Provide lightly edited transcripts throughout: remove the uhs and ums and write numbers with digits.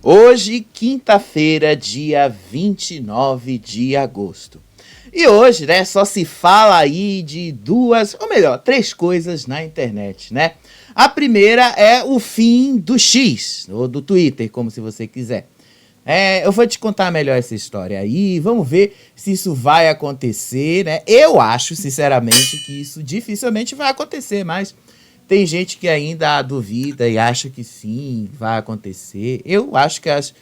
Hoje, quinta-feira, dia 29 de agosto. E hoje, né, só se fala aí de duas, ou melhor, três coisas na internet, né? A primeira é o fim do X, ou do Twitter, como se você quiser. Eu vou te contar melhor essa história aí, vamos ver se isso vai acontecer, né? Eu acho, sinceramente, que isso dificilmente vai acontecer, mas tem gente que ainda duvida e acha que sim, vai acontecer. Eu acho que as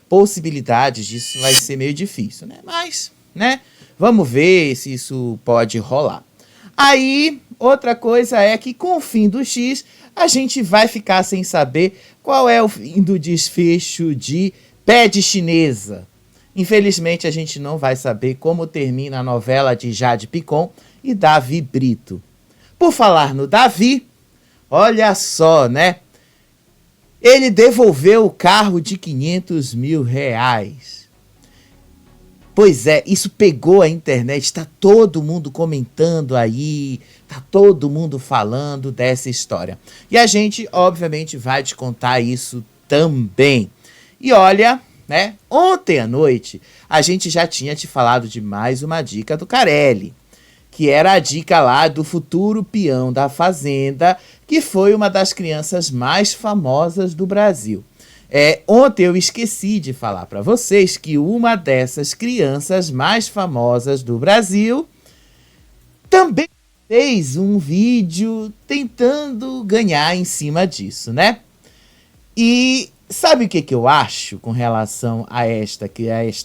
possibilidades disso vai ser meio difícil, né? Mas, né? Vamos ver se isso pode rolar. Aí, outra coisa é que com o fim do X, a gente vai ficar sem saber qual é o fim do desfecho de Pé de Chinesa. Infelizmente, a gente não vai saber como termina a novela de Jade Picon e Davi Brito. Por falar no Davi, olha só, né? Ele devolveu o carro de 500 mil reais. Pois é, isso pegou a internet, está todo mundo comentando aí, está todo mundo falando dessa história. E a gente, obviamente, vai te contar isso também. E olha, né? Ontem à noite, a gente já tinha te falado de mais uma dica do Carelli, que era a dica lá do futuro peão da Fazenda, que foi uma das crianças mais famosas do Brasil. Ontem eu esqueci de falar para vocês que uma dessas crianças mais famosas do Brasil também fez um vídeo tentando ganhar em cima disso, né? E sabe o que eu acho com relação a esta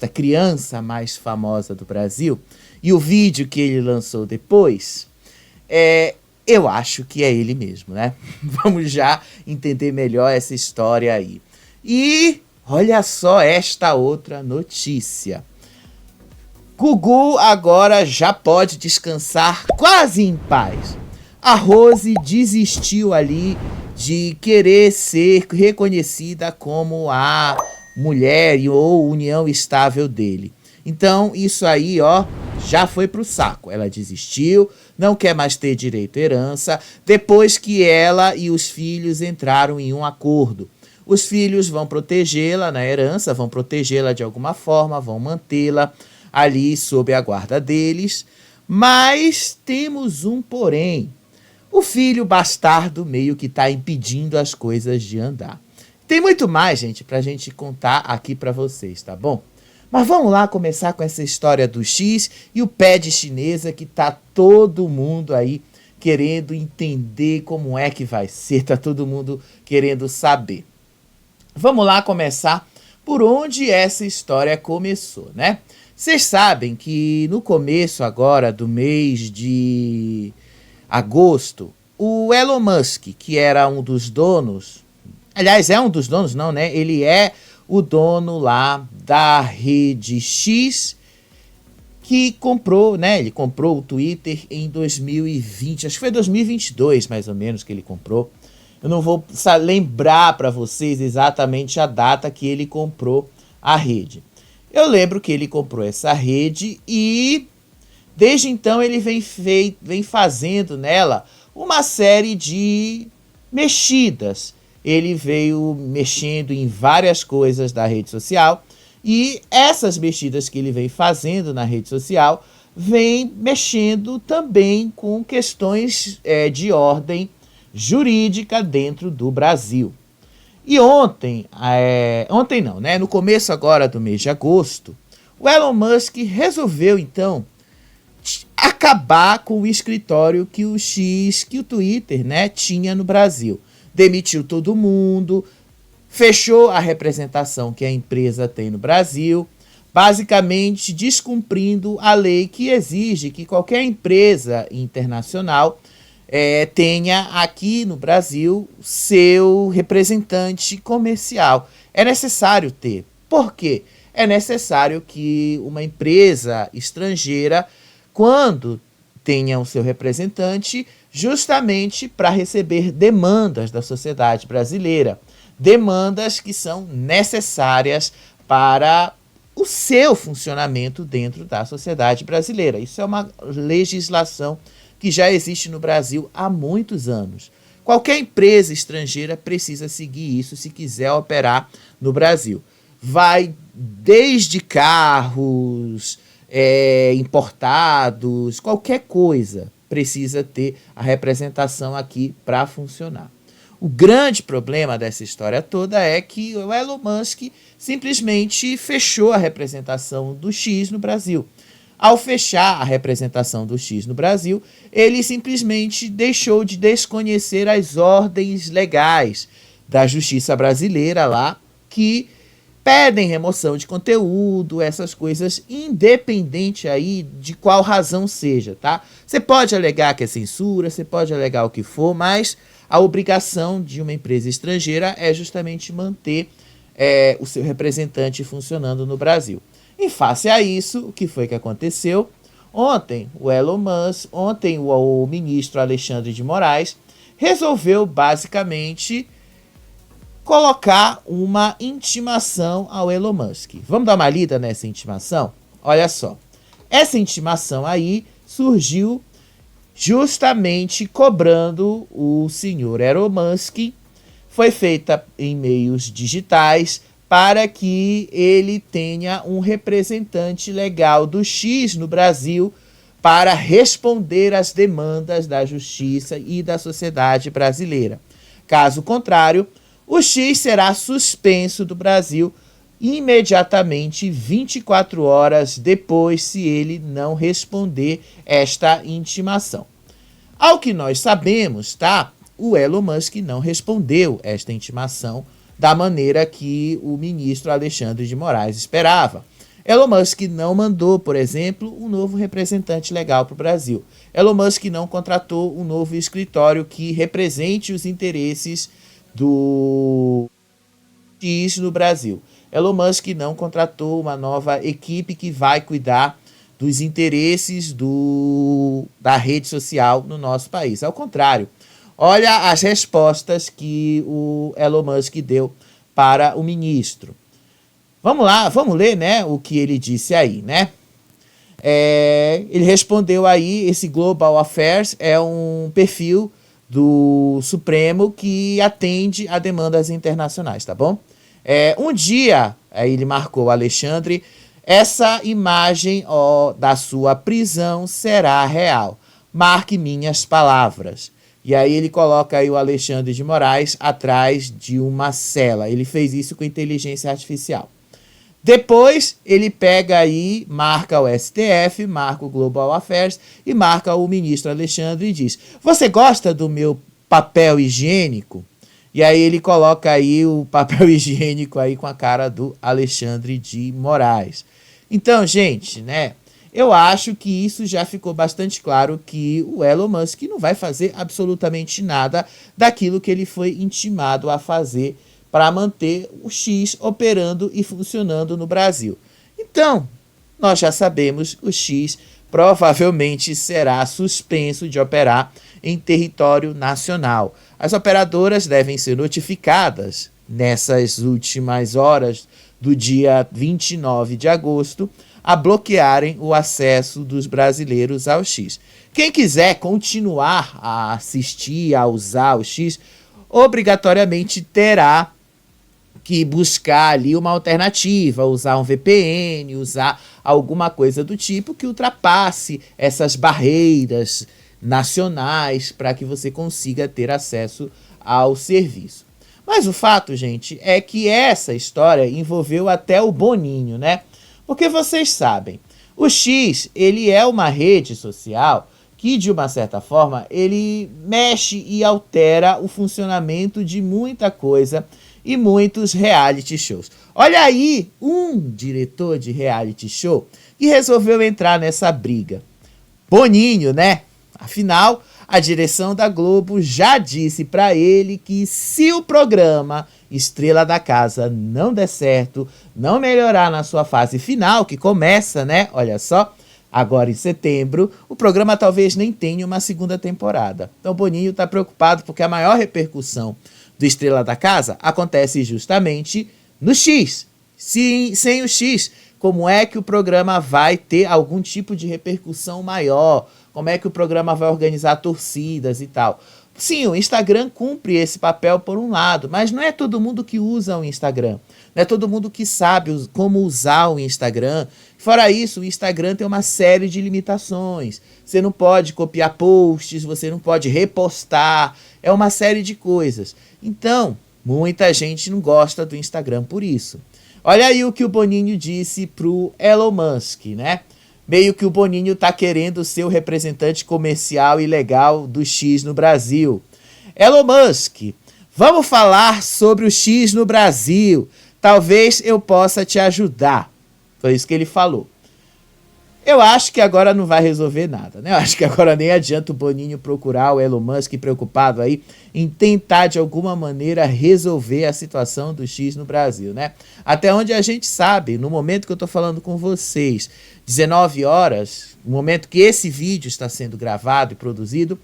criança mais famosa do Brasil? E o vídeo que ele lançou depois? Eu acho que é ele mesmo, né? Vamos já entender melhor essa história aí. E olha só esta outra notícia. Gugu agora já pode descansar quase em paz. A Rose desistiu ali de querer ser reconhecida como a mulher ou união estável dele. Então, isso aí, ó, já foi pro saco. Ela desistiu, não quer mais ter direito à herança, depois que ela e os filhos entraram em um acordo. Os filhos vão protegê-la na herança, vão protegê-la de alguma forma, vão mantê-la ali sob a guarda deles. Mas temos um porém. O filho bastardo meio que está impedindo as coisas de andar. Tem muito mais, gente, pra gente contar aqui pra vocês, tá bom? Mas vamos lá começar com essa história do X e o pé de chinesa que tá todo mundo aí querendo entender como é que vai ser, tá todo mundo querendo saber. Vamos lá começar por onde essa história começou, né? Vocês sabem que no começo agora do mês de agosto, o Elon Musk, que era um dos donos, aliás, é um dos donos não, né? Ele é o dono lá da rede X, que comprou, né? Ele comprou o Twitter em 2020, acho que foi 2022 mais ou menos que ele comprou. Eu não vou lembrar para vocês exatamente a data que ele comprou a rede. Eu lembro que ele comprou essa rede e desde então ele vem fazendo nela uma série de mexidas. Ele veio mexendo em várias coisas da rede social e essas mexidas que ele vem fazendo na rede social vem mexendo também com questões de ordem jurídica dentro do Brasil. E ontem não, né? No começo agora do mês de agosto, o Elon Musk resolveu então acabar com o escritório que o Twitter, né, tinha no Brasil. Demitiu todo mundo, fechou a representação que a empresa tem no Brasil, basicamente descumprindo a lei que exige que qualquer empresa internacional tenha aqui no Brasil seu representante comercial. É necessário ter. Por quê? É necessário que uma empresa estrangeira, quando tenha o seu representante, justamente para receber demandas da sociedade brasileira, demandas que são necessárias para o seu funcionamento dentro da sociedade brasileira. Isso é uma legislação que já existe no Brasil há muitos anos. Qualquer empresa estrangeira precisa seguir isso se quiser operar no Brasil. vai desde carros importados, qualquer coisa precisa ter a representação aqui para funcionar. O grande problema dessa história toda é que o Elon Musk simplesmente fechou a representação do X no Brasil. Ao fechar a representação do X no Brasil, ele simplesmente deixou de desconhecer as ordens legais da justiça brasileira lá, que pedem remoção de conteúdo, essas coisas, independente aí de qual razão seja, tá? Você pode alegar que é censura, você pode alegar o que for, mas a obrigação de uma empresa estrangeira é justamente manter o seu representante funcionando no Brasil. Em face a isso, o que foi que aconteceu? Ontem, o ministro Alexandre de Moraes resolveu basicamente colocar uma intimação ao Elon Musk. Vamos dar uma lida nessa intimação? Olha só, essa intimação aí surgiu justamente cobrando o senhor Elon Musk, foi feita em meios digitais para que ele tenha um representante legal do X no Brasil para responder às demandas da justiça e da sociedade brasileira. Caso contrário, o X será suspenso do Brasil imediatamente 24 horas depois se ele não responder esta intimação. Ao que nós sabemos, tá? O Elon Musk não respondeu esta intimação da maneira que o ministro Alexandre de Moraes esperava. Elon Musk não mandou, por exemplo, um novo representante legal para o Brasil. Elon Musk não contratou um novo escritório que represente os interesses do X no Brasil. Elon Musk não contratou uma nova equipe que vai cuidar dos interesses da rede social no nosso país. Ao contrário, olha as respostas que o Elon Musk deu para o ministro. Vamos lá, vamos ler, né, o que ele disse aí, né? Ele respondeu aí, esse Global Affairs é um perfil do Supremo que atende a demandas internacionais, tá bom? Um dia, aí ele marcou, Alexandre, essa imagem da sua prisão será real. Marque minhas palavras. E aí ele coloca aí o Alexandre de Moraes atrás de uma cela. Ele fez isso com inteligência artificial. Depois ele pega aí, marca o STF, marca o Global Affairs e marca o ministro Alexandre e diz: você gosta do meu papel higiênico? E aí ele coloca aí o papel higiênico aí com a cara do Alexandre de Moraes. Então, gente, né? Eu acho que isso já ficou bastante claro que o Elon Musk não vai fazer absolutamente nada daquilo que ele foi intimado a fazer para manter o X operando e funcionando no Brasil. Então, nós já sabemos, o X provavelmente será suspenso de operar em território nacional. As operadoras devem ser notificadas nessas últimas horas do dia 29 de agosto a bloquearem o acesso dos brasileiros ao X. Quem quiser continuar a assistir, a usar o X, obrigatoriamente terá que buscar ali uma alternativa, usar um VPN, usar alguma coisa do tipo que ultrapasse essas barreiras nacionais para que você consiga ter acesso ao serviço. Mas o fato, gente, é que essa história envolveu até o Boninho, né? Porque vocês sabem, o X, ele é uma rede social que, de uma certa forma, ele mexe e altera o funcionamento de muita coisa e muitos reality shows. Olha aí, um diretor de reality show que resolveu entrar nessa briga. Boninho, né? Afinal, a direção da Globo já disse para ele que se o programa Estrela da Casa não der certo, não melhorar na sua fase final, que começa, né? Olha só, agora em setembro, o programa talvez nem tenha uma segunda temporada. Então Boninho está preocupado porque a maior repercussão do Estrela da Casa acontece justamente no X. Sem o X, como é que o programa vai ter algum tipo de repercussão maior? Como é que o programa vai organizar torcidas e tal? Sim, o Instagram cumpre esse papel por um lado, mas não é todo mundo que usa o Instagram. Não é todo mundo que sabe como usar o Instagram. Fora isso, o Instagram tem uma série de limitações. Você não pode copiar posts, você não pode repostar, é uma série de coisas. Então, muita gente não gosta do Instagram por isso. Olha aí o que o Boninho disse pro Elon Musk, né? Meio que o Boninho tá querendo ser o representante comercial e legal do X no Brasil. Elon Musk, vamos falar sobre o X no Brasil. Talvez eu possa te ajudar. Foi isso que ele falou. Eu acho que agora não vai resolver nada, né? Eu acho que agora nem adianta o Boninho procurar o Elon Musk preocupado aí em tentar de alguma maneira resolver a situação do X no Brasil, né? Até onde a gente sabe, no momento que eu tô falando com vocês, 19 horas, no momento que esse vídeo está sendo gravado e produzido,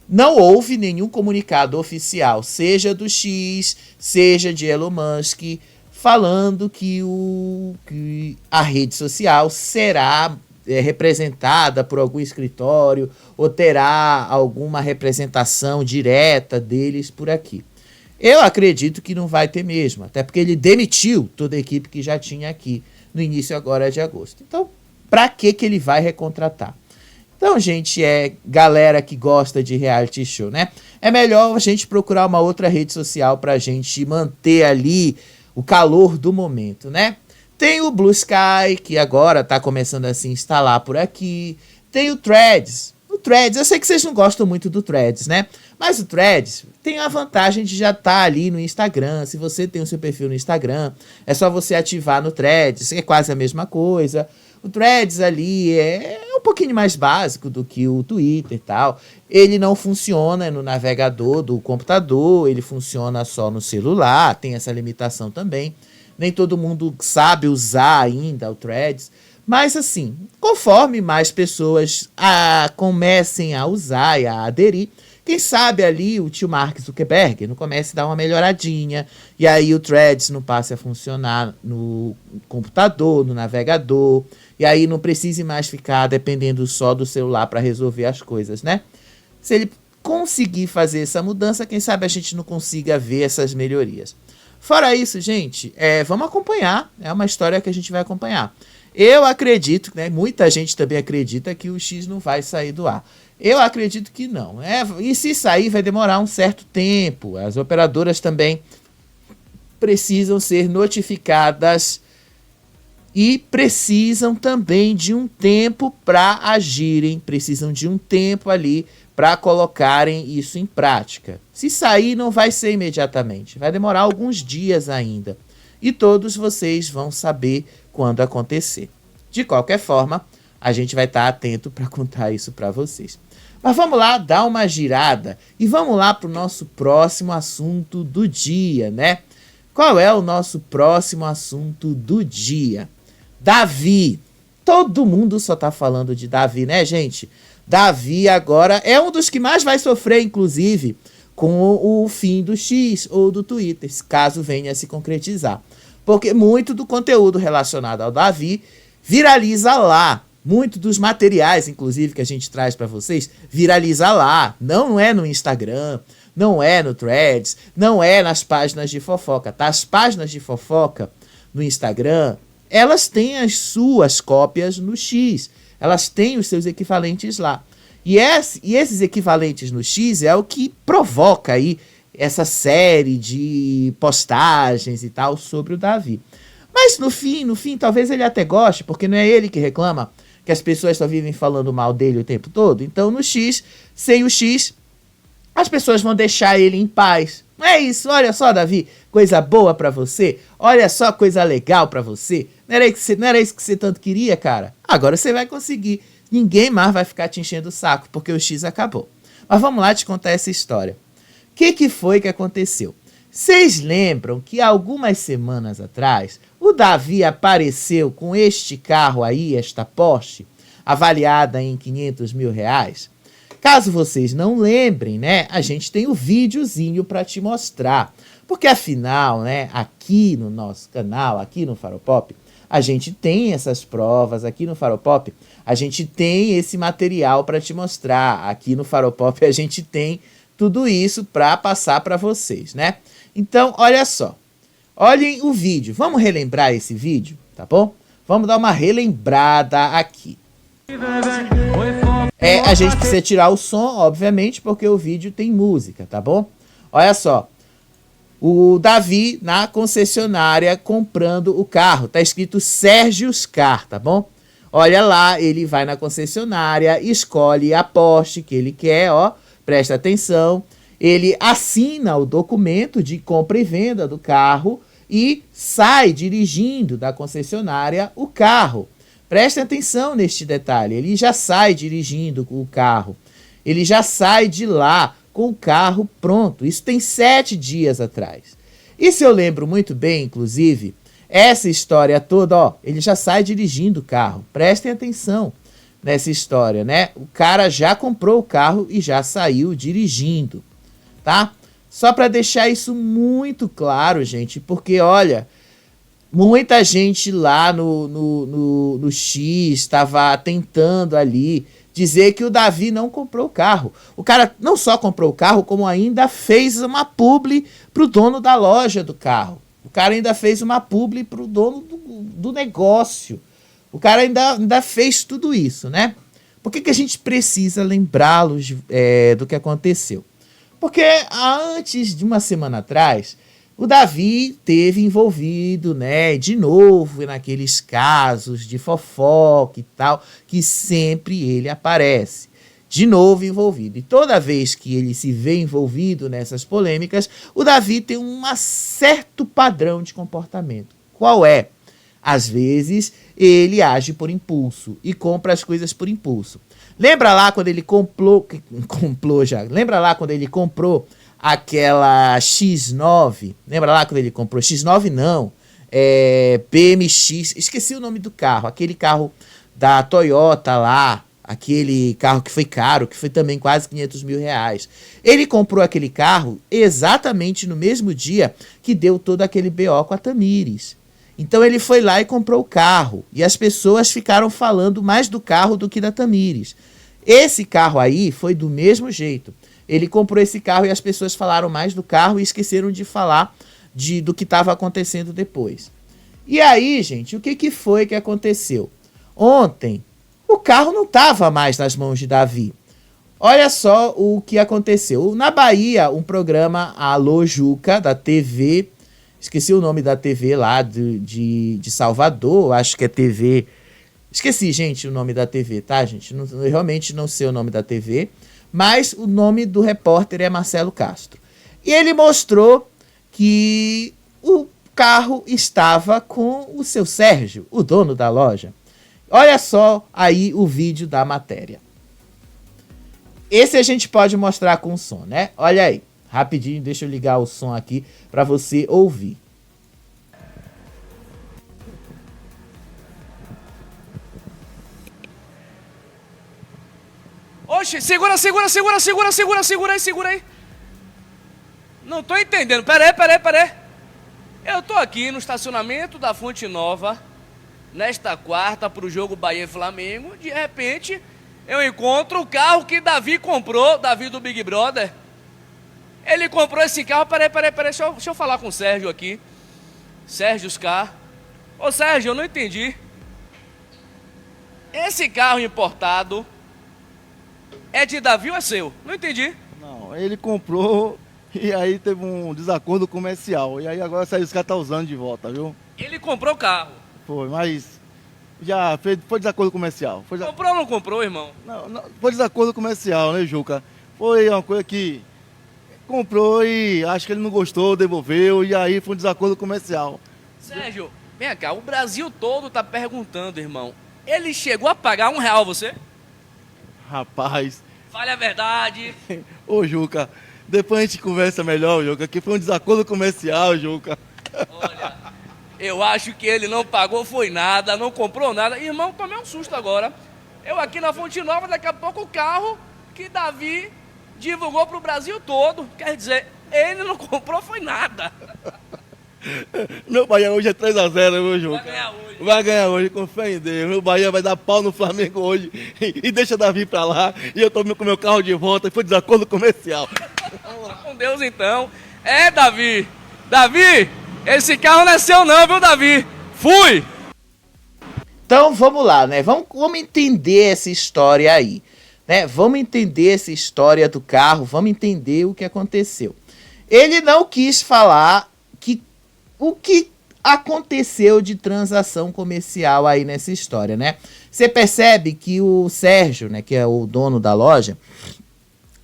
não houve nenhum comunicado oficial, seja do X, seja de Elon Musk, falando que a rede social será representada por algum escritório ou terá alguma representação direta deles por aqui. Eu acredito que não vai ter mesmo, até porque ele demitiu toda a equipe que já tinha aqui no início agora de agosto. Então, para que ele vai recontratar? Então, gente, galera que gosta de reality show, né? É melhor a gente procurar uma outra rede social para a gente manter ali o calor do momento, né? Tem o Blue Sky, que agora está começando a se instalar por aqui. Tem o Threads. O Threads, eu sei que vocês não gostam muito do Threads, né? Mas o Threads tem a vantagem de já estar ali no Instagram. Se você tem o seu perfil no Instagram, é só você ativar no Threads, é quase a mesma coisa. O Threads ali é um pouquinho mais básico do que o Twitter e tal. Ele não funciona no navegador do computador, ele funciona só no celular, tem essa limitação também. Nem todo mundo sabe usar ainda o Threads. Mas assim, conforme mais pessoas comecem a usar e a aderir, quem sabe ali o tio Mark Zuckerberg não comece a dar uma melhoradinha, e aí o Threads não passe a funcionar no computador, no navegador, e aí não precise mais ficar dependendo só do celular para resolver as coisas, né? Se ele conseguir fazer essa mudança, quem sabe a gente não consiga ver essas melhorias. Fora isso, gente, vamos acompanhar, é uma história que a gente vai acompanhar. Eu acredito, né, muita gente também acredita que o X não vai sair do ar. Eu acredito que não. E se sair, vai demorar um certo tempo. As operadoras também precisam ser notificadas e precisam também de um tempo para agirem, precisam de um tempo ali para colocarem isso em prática. Se sair, não vai ser imediatamente, vai demorar alguns dias ainda. E todos vocês vão saber quando acontecer. De qualquer forma, a gente vai estar atento para contar isso para vocês. Mas vamos lá, dar uma girada e vamos lá para o nosso próximo assunto do dia, né? Qual é o nosso próximo assunto do dia? Davi. Todo mundo só tá falando de Davi, né, gente? Davi agora é um dos que mais vai sofrer, inclusive, com o fim do X ou do Twitter, caso venha a se concretizar. Porque muito do conteúdo relacionado ao Davi viraliza lá. Muito dos materiais, inclusive, que a gente traz para vocês, viraliza lá. Não é no Instagram, não é no Threads, não é nas páginas de fofoca, tá? As páginas de fofoca no Instagram, elas têm as suas cópias no X. Elas têm os seus equivalentes lá. E esses equivalentes no X é o que provoca aí essa série de postagens e tal sobre o Davi. Mas no fim, talvez ele até goste, porque não é ele que reclama que as pessoas só vivem falando mal dele o tempo todo. Então no X, sem o X, as pessoas vão deixar ele em paz. Não é isso? Olha só, Davi, coisa boa pra você. Olha só, coisa legal pra você. Não era isso que você tanto queria, cara? Agora você vai conseguir. Ninguém mais vai ficar te enchendo o saco, porque o X acabou. Mas vamos lá te contar essa história. O que foi que aconteceu? Vocês lembram que algumas semanas atrás o Davi apareceu com este carro aí, esta Porsche, avaliada em 500 mil reais? Caso vocês não lembrem, né, a gente tem o videozinho para te mostrar. Porque afinal, né, aqui no nosso canal, aqui no Faropop, a gente tem essas provas, aqui no Faropop, a gente tem esse material para te mostrar. Aqui no Faropop a gente tem tudo isso para passar para vocês, né? Então, olha só. Olhem o vídeo. Vamos relembrar esse vídeo, tá bom? Vamos dar uma relembrada aqui. A gente precisa tirar o som, obviamente, porque o vídeo tem música, tá bom? Olha só. O Davi na concessionária comprando o carro. Tá escrito Sérgios Car, tá bom? Olha lá, ele vai na concessionária, escolhe a Porsche que ele quer, ó. Presta atenção. Ele assina o documento de compra e venda do carro e sai dirigindo da concessionária o carro. Presta atenção neste detalhe. Ele já sai dirigindo o carro. Ele já sai de lá com o carro pronto. Isso tem 7 dias atrás. E se eu lembro muito bem, inclusive, essa história toda, ó, ele já sai dirigindo o carro. Prestem atenção nessa história, né? O cara já comprou o carro e já saiu dirigindo, tá? Só para deixar isso muito claro, gente, porque, olha, muita gente lá no X estava tentando ali dizer que o Davi não comprou o carro. O cara não só comprou o carro, como ainda fez uma publi pro dono da loja do carro. O cara ainda fez uma publi pro dono do negócio. O cara ainda fez tudo isso, né? Por que a gente precisa lembrá-los do que aconteceu? Porque antes de uma semana atrás, o Davi teve envolvido, né, de novo naqueles casos de fofoca e tal, que sempre ele aparece. De novo envolvido. E toda vez que ele se vê envolvido nessas polêmicas, o Davi tem um certo padrão de comportamento. Qual é? Às vezes, ele age por impulso e compra as coisas por impulso. Lembra lá quando ele Lembra lá quando ele comprou aquela X9? Lembra lá quando ele comprou? X9 não. BMX. Esqueci o nome do carro. Aquele carro da Toyota lá. Aquele carro que foi caro, que foi também quase 500 mil reais. Ele comprou aquele carro exatamente no mesmo dia que deu todo aquele BO com a Tamires. Então ele foi lá e comprou o carro. E as pessoas ficaram falando mais do carro do que da Tamires. Esse carro aí foi do mesmo jeito. Ele comprou esse carro e as pessoas falaram mais do carro e esqueceram de falar do que estava acontecendo depois. E aí, gente, o que foi que aconteceu? Ontem, o carro não estava mais nas mãos de Davi. Olha só o que aconteceu. Na Bahia, um programa Alô Juca, da TV, esqueci o nome da TV lá de Salvador, acho que é TV... Esqueci, gente, o nome da TV, tá, gente? Eu realmente não sei o nome da TV, mas o nome do repórter é Marcelo Castro. E ele mostrou que o carro estava com o seu Sérgio, o dono da loja. Olha só aí o vídeo da matéria. Esse a gente pode mostrar com som, né? Olha aí, rapidinho, deixa eu ligar o som aqui para você ouvir. Oxe, segura aí. Não tô entendendo, pera aí. Eu tô aqui no estacionamento da Fonte Nova, nesta quarta pro jogo Bahia e Flamengo. De repente, eu encontro o carro que Davi comprou, Davi do Big Brother. Ele comprou esse carro, pera aí, deixa eu falar com o Sérgio aqui. Sérgio Oscar. Ô Sérgio, eu não entendi. Esse carro importado é de Davi ou é seu? Não entendi. Não, ele comprou e aí teve um desacordo comercial. E aí agora saiu os caras tá usando de volta, viu? Ele comprou o carro. Foi, mas foi desacordo comercial. Comprou ou não comprou, irmão? Não, foi desacordo comercial, né, Juca? Foi uma coisa que comprou e acho que ele não gostou, devolveu, e aí foi um desacordo comercial. Sérgio, vem cá, o Brasil todo tá perguntando, irmão. Ele chegou a pagar R$1 a você? Rapaz. Fale a verdade. Ô, Juca, depois a gente conversa melhor, Juca, que foi um desacordo comercial, Juca. Olha, eu acho que ele não pagou, foi nada, não comprou nada. Irmão, tomei um susto agora. Eu aqui na Fonte Nova, daqui a pouco o carro que Davi divulgou pro Brasil todo. Quer dizer, ele não comprou, foi nada. Meu Bahia hoje é 3-0, meu Juca. Vai ganhar hoje. Vai ganhar hoje, com fé em Deus. Meu Bahia vai dar pau no Flamengo hoje e deixa Davi pra lá. E eu tô com meu carro de volta e foi desacordo comercial. com Deus então. Davi. Davi, esse carro não é seu não, viu, Davi? Fui! Então vamos lá, né? Vamos entender essa história aí, né? Vamos entender essa história do carro, vamos entender o que aconteceu. Ele não quis falar o que aconteceu de transação comercial aí nessa história, né? Você percebe que o Sérgio, né, que é o dono da loja,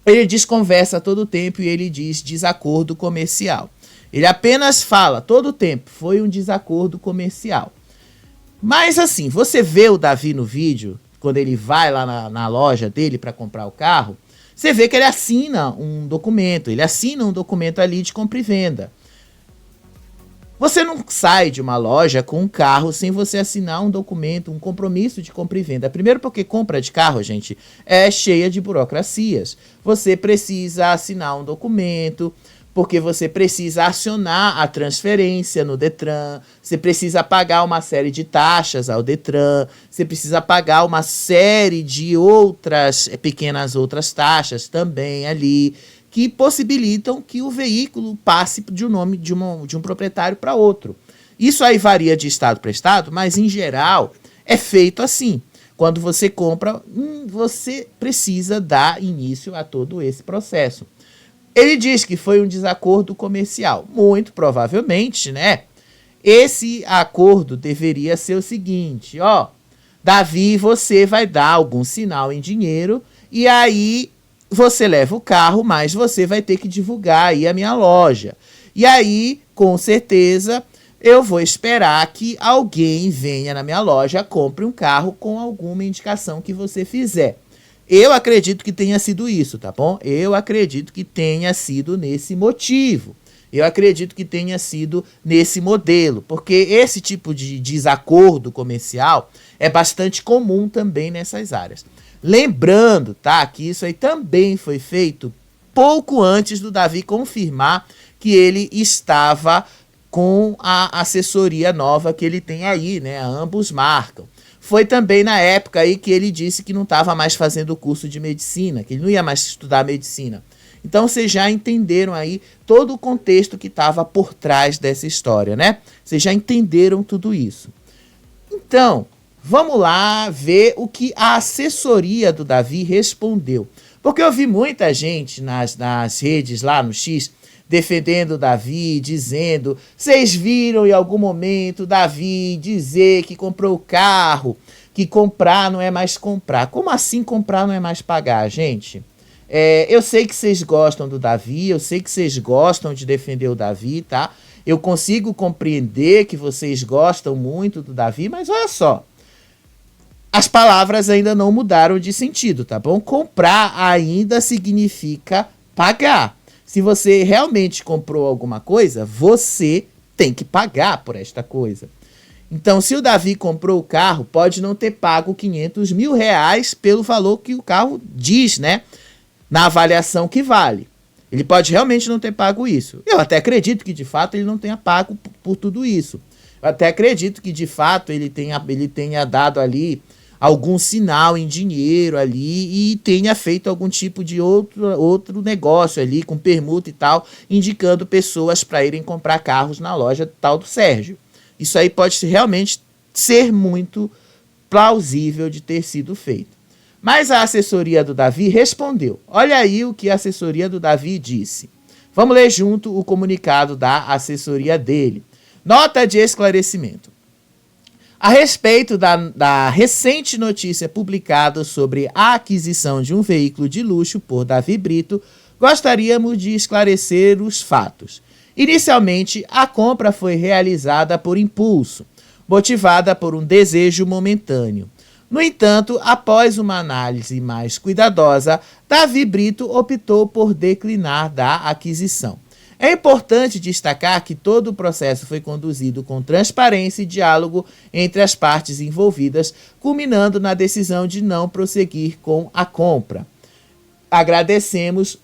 ele desconversa todo o tempo e ele diz desacordo comercial. Ele apenas fala todo o tempo, foi um desacordo comercial. Mas assim, você vê o Davi no vídeo, quando ele vai lá na loja dele para comprar o carro, você vê que ele assina um documento, ali de compra e venda. Você não sai de uma loja com um carro sem você assinar um documento, um compromisso de compra e venda. Primeiro porque compra de carro, gente, é cheia de burocracias. Você precisa assinar um documento, porque você precisa acionar a transferência no Detran, você precisa pagar uma série de taxas ao Detran, você precisa pagar uma série de outras taxas também ali, que possibilitam que o veículo passe de um nome de um proprietário para outro. Isso aí varia de estado para estado, mas em geral é feito assim. Quando você compra, você precisa dar início a todo esse processo. Ele diz que foi um desacordo comercial. Muito provavelmente, né? Esse acordo deveria ser o seguinte, ó. Davi, você vai dar algum sinal em dinheiro e aí você leva o carro, mas você vai ter que divulgar aí a minha loja. E aí, com certeza, eu vou esperar que alguém venha na minha loja, compre um carro com alguma indicação que você fizer. Eu acredito que tenha sido isso, tá bom? Eu acredito que tenha sido nesse motivo. Eu acredito que tenha sido nesse modelo, porque esse tipo de desacordo comercial é bastante comum também nessas áreas. Lembrando, tá, que isso aí também foi feito pouco antes do Davi confirmar que ele estava com a assessoria nova que ele tem aí, né? Ambos marcam. Foi também na época aí que ele disse que não estava mais fazendo o curso de medicina, que ele não ia mais estudar medicina. Então vocês já entenderam aí todo o contexto que estava por trás dessa história, né? Vocês já entenderam tudo isso. Então, vamos lá ver o que a assessoria do Davi respondeu. Porque eu vi muita gente nas redes lá no X defendendo o Davi, dizendo: vocês viram em algum momento o Davi dizer que comprou o carro, que comprar não é mais comprar. Como assim comprar não é mais pagar, gente? Eu sei que vocês gostam do Davi, eu sei que vocês gostam de defender o Davi, tá? Eu consigo compreender que vocês gostam muito do Davi, mas olha só. As palavras ainda não mudaram de sentido, tá bom? Comprar ainda significa pagar. Se você realmente comprou alguma coisa, você tem que pagar por esta coisa. Então, se o Davi comprou o carro, pode não ter pago 500 mil reais pelo valor que o carro diz, né? Na avaliação que vale. Ele pode realmente não ter pago isso. Eu até acredito que, de fato, ele não tenha pago por tudo isso. Eu até acredito que, de fato, ele tenha dado ali algum sinal em dinheiro ali e tenha feito algum tipo de outro negócio ali com permuta e tal, indicando pessoas para irem comprar carros na loja tal do Sérgio. Isso aí pode realmente ser muito plausível de ter sido feito. Mas a assessoria do Davi respondeu. Olha aí o que a assessoria do Davi disse. Vamos ler junto o comunicado da assessoria dele. Nota de esclarecimento. A respeito da recente notícia publicada sobre a aquisição de um veículo de luxo por Davi Brito, gostaríamos de esclarecer os fatos. Inicialmente, a compra foi realizada por impulso, motivada por um desejo momentâneo. No entanto, após uma análise mais cuidadosa, Davi Brito optou por declinar da aquisição. É importante destacar que todo o processo foi conduzido com transparência e diálogo entre as partes envolvidas, culminando na decisão de não prosseguir com a compra. Agradecemos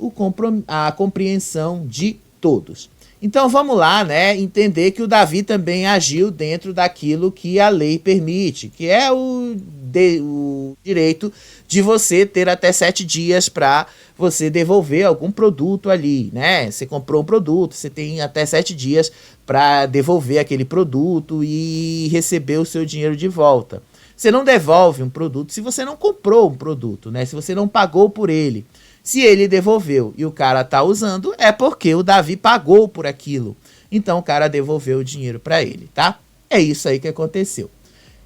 a compreensão de todos. Então vamos lá, né, entender que o Davi também agiu dentro daquilo que a lei permite, que é o o direito de você ter até 7 dias para você devolver algum produto ali, né? Você comprou um produto, você tem até 7 dias para devolver aquele produto e receber o seu dinheiro de volta. Você não devolve um produto se você não comprou um produto, né? Se você não pagou por ele. Se ele devolveu e o cara está usando, é porque o Davi pagou por aquilo. Então o cara devolveu o dinheiro para ele, tá? É isso aí que aconteceu.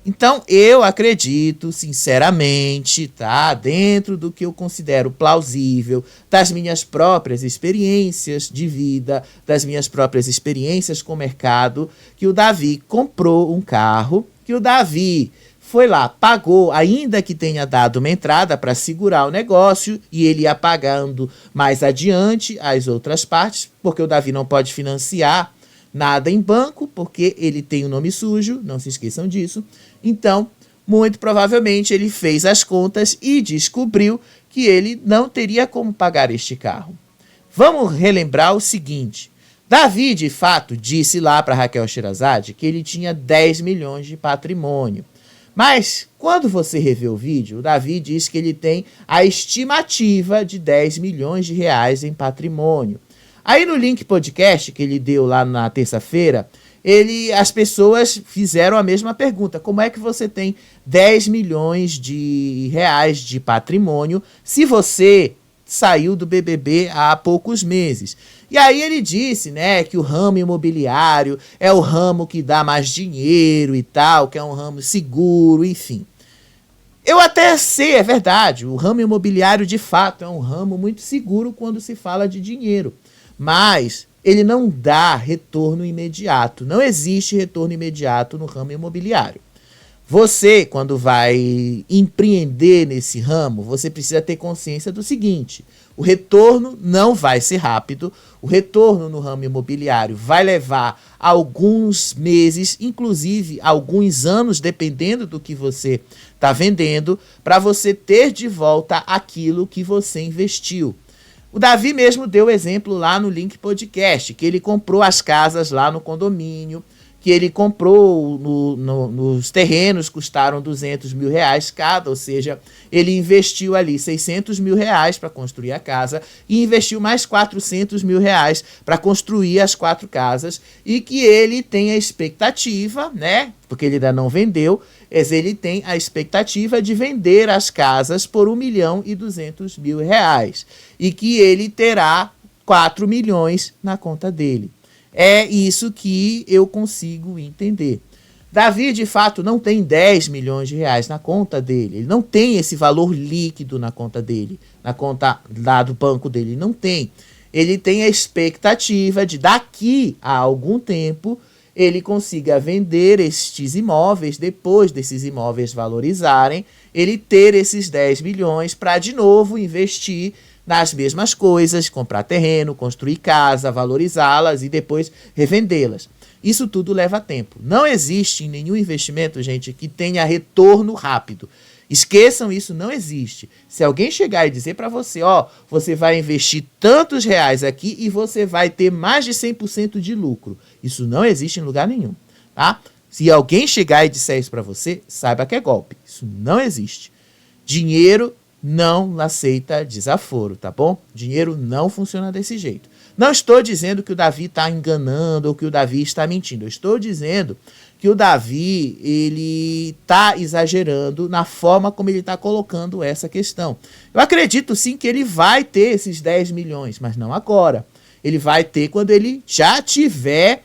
Então eu acredito, sinceramente, tá? Dentro do que eu considero plausível, das minhas próprias experiências de vida, das minhas próprias experiências com o mercado, que o Davi comprou um carro, que o Davi foi lá, pagou, ainda que tenha dado uma entrada para segurar o negócio, e ele ia pagando mais adiante as outras partes, porque o Davi não pode financiar nada em banco, porque ele tem o nome sujo, não se esqueçam disso. Então, muito provavelmente, ele fez as contas e descobriu que ele não teria como pagar este carro. Vamos relembrar o seguinte: Davi, de fato, disse lá para Raquel Sherazade que ele tinha 10 milhões de patrimônio. Mas, quando você revê o vídeo, o Davi diz que ele tem a estimativa de 10 milhões de reais em patrimônio. Aí no link podcast que ele deu lá na terça-feira, as pessoas fizeram a mesma pergunta. Como é que você tem 10 milhões de reais de patrimônio se você saiu do BBB há poucos meses? E aí ele disse, né, que o ramo imobiliário é o ramo que dá mais dinheiro e tal, que é um ramo seguro, enfim. Eu até sei, é verdade, o ramo imobiliário de fato é um ramo muito seguro quando se fala de dinheiro, mas ele não dá retorno imediato, não existe retorno imediato no ramo imobiliário. Você, quando vai empreender nesse ramo, você precisa ter consciência do seguinte: o retorno não vai ser rápido, o retorno no ramo imobiliário vai levar alguns meses, inclusive alguns anos, dependendo do que você está vendendo, para você ter de volta aquilo que você investiu. O Davi mesmo deu exemplo lá no link podcast, que ele comprou as casas lá no condomínio, que ele comprou nos terrenos, custaram 200 mil reais cada, ou seja, ele investiu ali 600 mil reais para construir a casa e investiu mais 400 mil reais para construir as 4 casas, e que ele tem a expectativa, né, porque ele ainda não vendeu, mas ele tem a expectativa de vender as casas por 1.200.000 reais, e que ele terá 4 milhões na conta dele. É isso que eu consigo entender. Davi, de fato, não tem 10 milhões de reais na conta dele. Ele não tem esse valor líquido na conta dele, na conta lá do banco dele. Não tem. Ele tem a expectativa de, daqui a algum tempo, ele consiga vender estes imóveis, depois desses imóveis valorizarem, ele ter esses 10 milhões para, de novo, investir nas mesmas coisas, comprar terreno, construir casa, valorizá-las e depois revendê-las. Isso tudo leva tempo. Não existe em nenhum investimento, gente, que tenha retorno rápido. Esqueçam isso, não existe. Se alguém chegar e dizer para você, ó, você vai investir tantos reais aqui e você vai ter mais de 100% de lucro. Isso não existe em lugar nenhum, tá? Se alguém chegar e disser isso para você, saiba que é golpe. Isso não existe. Dinheiro não aceita desaforo, tá bom? Dinheiro não funciona desse jeito. Não estou dizendo que o Davi está enganando ou que o Davi está mentindo. Eu estou dizendo que o Davi, ele está exagerando na forma como ele está colocando essa questão. Eu acredito sim que ele vai ter esses 10 milhões, mas não agora. Ele vai ter quando ele já tiver,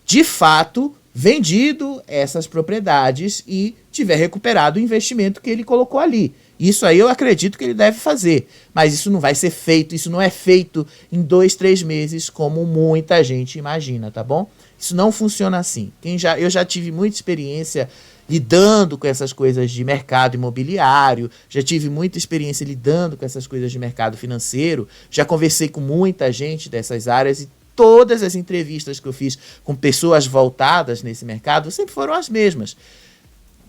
de fato, vendido essas propriedades e tiver recuperado o investimento que ele colocou ali. Isso aí eu acredito que ele deve fazer, mas isso não vai ser feito, isso não é feito em 2, 3 meses, como muita gente imagina, tá bom? Isso não funciona assim. Eu já tive muita experiência lidando com essas coisas de mercado imobiliário, já tive muita experiência lidando com essas coisas de mercado financeiro, já conversei com muita gente dessas áreas e todas as entrevistas que eu fiz com pessoas voltadas nesse mercado sempre foram as mesmas.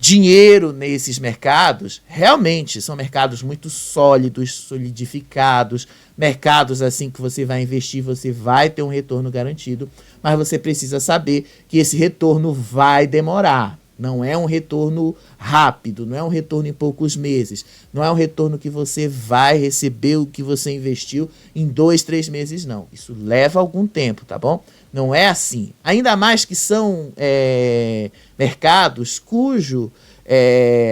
Dinheiro nesses mercados realmente são mercados muito sólidos, solidificados, mercados assim que você vai investir, você vai ter um retorno garantido, mas você precisa saber que esse retorno vai demorar. Não é um retorno rápido, não é um retorno em poucos meses, não é um retorno que você vai receber o que você investiu em 2, 3 meses, não. Isso leva algum tempo, tá bom? Não é assim. Ainda mais que são mercados cujo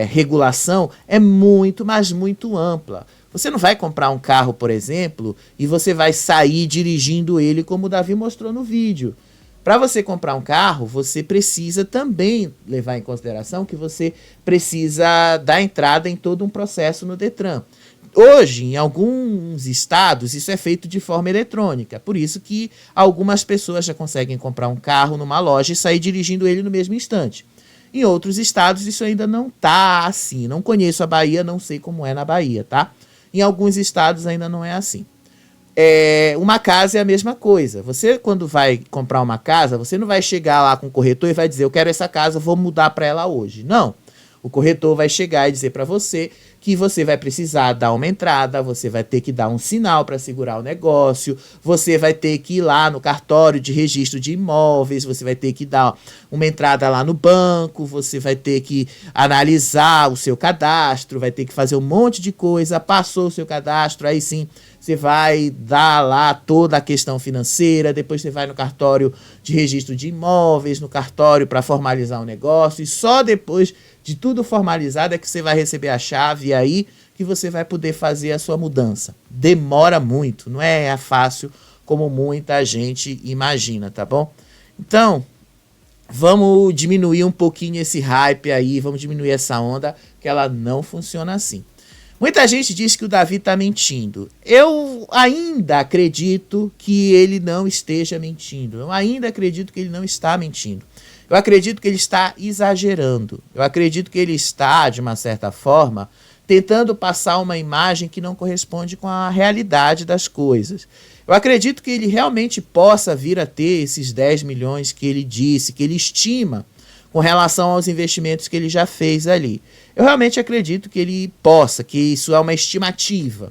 regulação é muito, mas muito ampla. Você não vai comprar um carro, por exemplo, e você vai sair dirigindo ele como o Davi mostrou no vídeo. Para você comprar um carro, você precisa também levar em consideração que você precisa dar entrada em todo um processo no Detran. Hoje, em alguns estados, isso é feito de forma eletrônica. Por isso que algumas pessoas já conseguem comprar um carro numa loja e sair dirigindo ele no mesmo instante. Em outros estados, isso ainda não está assim. Não conheço a Bahia, não sei como é na Bahia, tá? Em alguns estados ainda não é assim. Uma casa é a mesma coisa. Você, quando vai comprar uma casa, você não vai chegar lá com o corretor e vai dizer, eu quero essa casa, vou mudar para ela hoje. Não. O corretor vai chegar e dizer para você que você vai precisar dar uma entrada, você vai ter que dar um sinal para segurar o negócio, você vai ter que ir lá no cartório de registro de imóveis, você vai ter que dar uma entrada lá no banco, você vai ter que analisar o seu cadastro, vai ter que fazer um monte de coisa, passou o seu cadastro, aí sim você vai dar lá toda a questão financeira, depois você vai no cartório de registro de imóveis, no cartório para formalizar o negócio, e só depois de tudo formalizado é que você vai receber a chave e aí que você vai poder fazer a sua mudança. Demora muito, não é fácil como muita gente imagina, tá bom? Então, vamos diminuir um pouquinho esse hype aí, vamos diminuir essa onda, que ela não funciona assim. Muita gente diz que o Davi está mentindo. Eu ainda acredito que ele não esteja mentindo. Eu ainda acredito que ele não está mentindo. Eu acredito que ele está exagerando. Eu acredito que ele está, de uma certa forma, tentando passar uma imagem que não corresponde com a realidade das coisas. Eu acredito que ele realmente possa vir a ter esses 10 milhões que ele disse, que ele estima, com relação aos investimentos que ele já fez ali. Eu realmente acredito que ele possa, que isso é uma estimativa.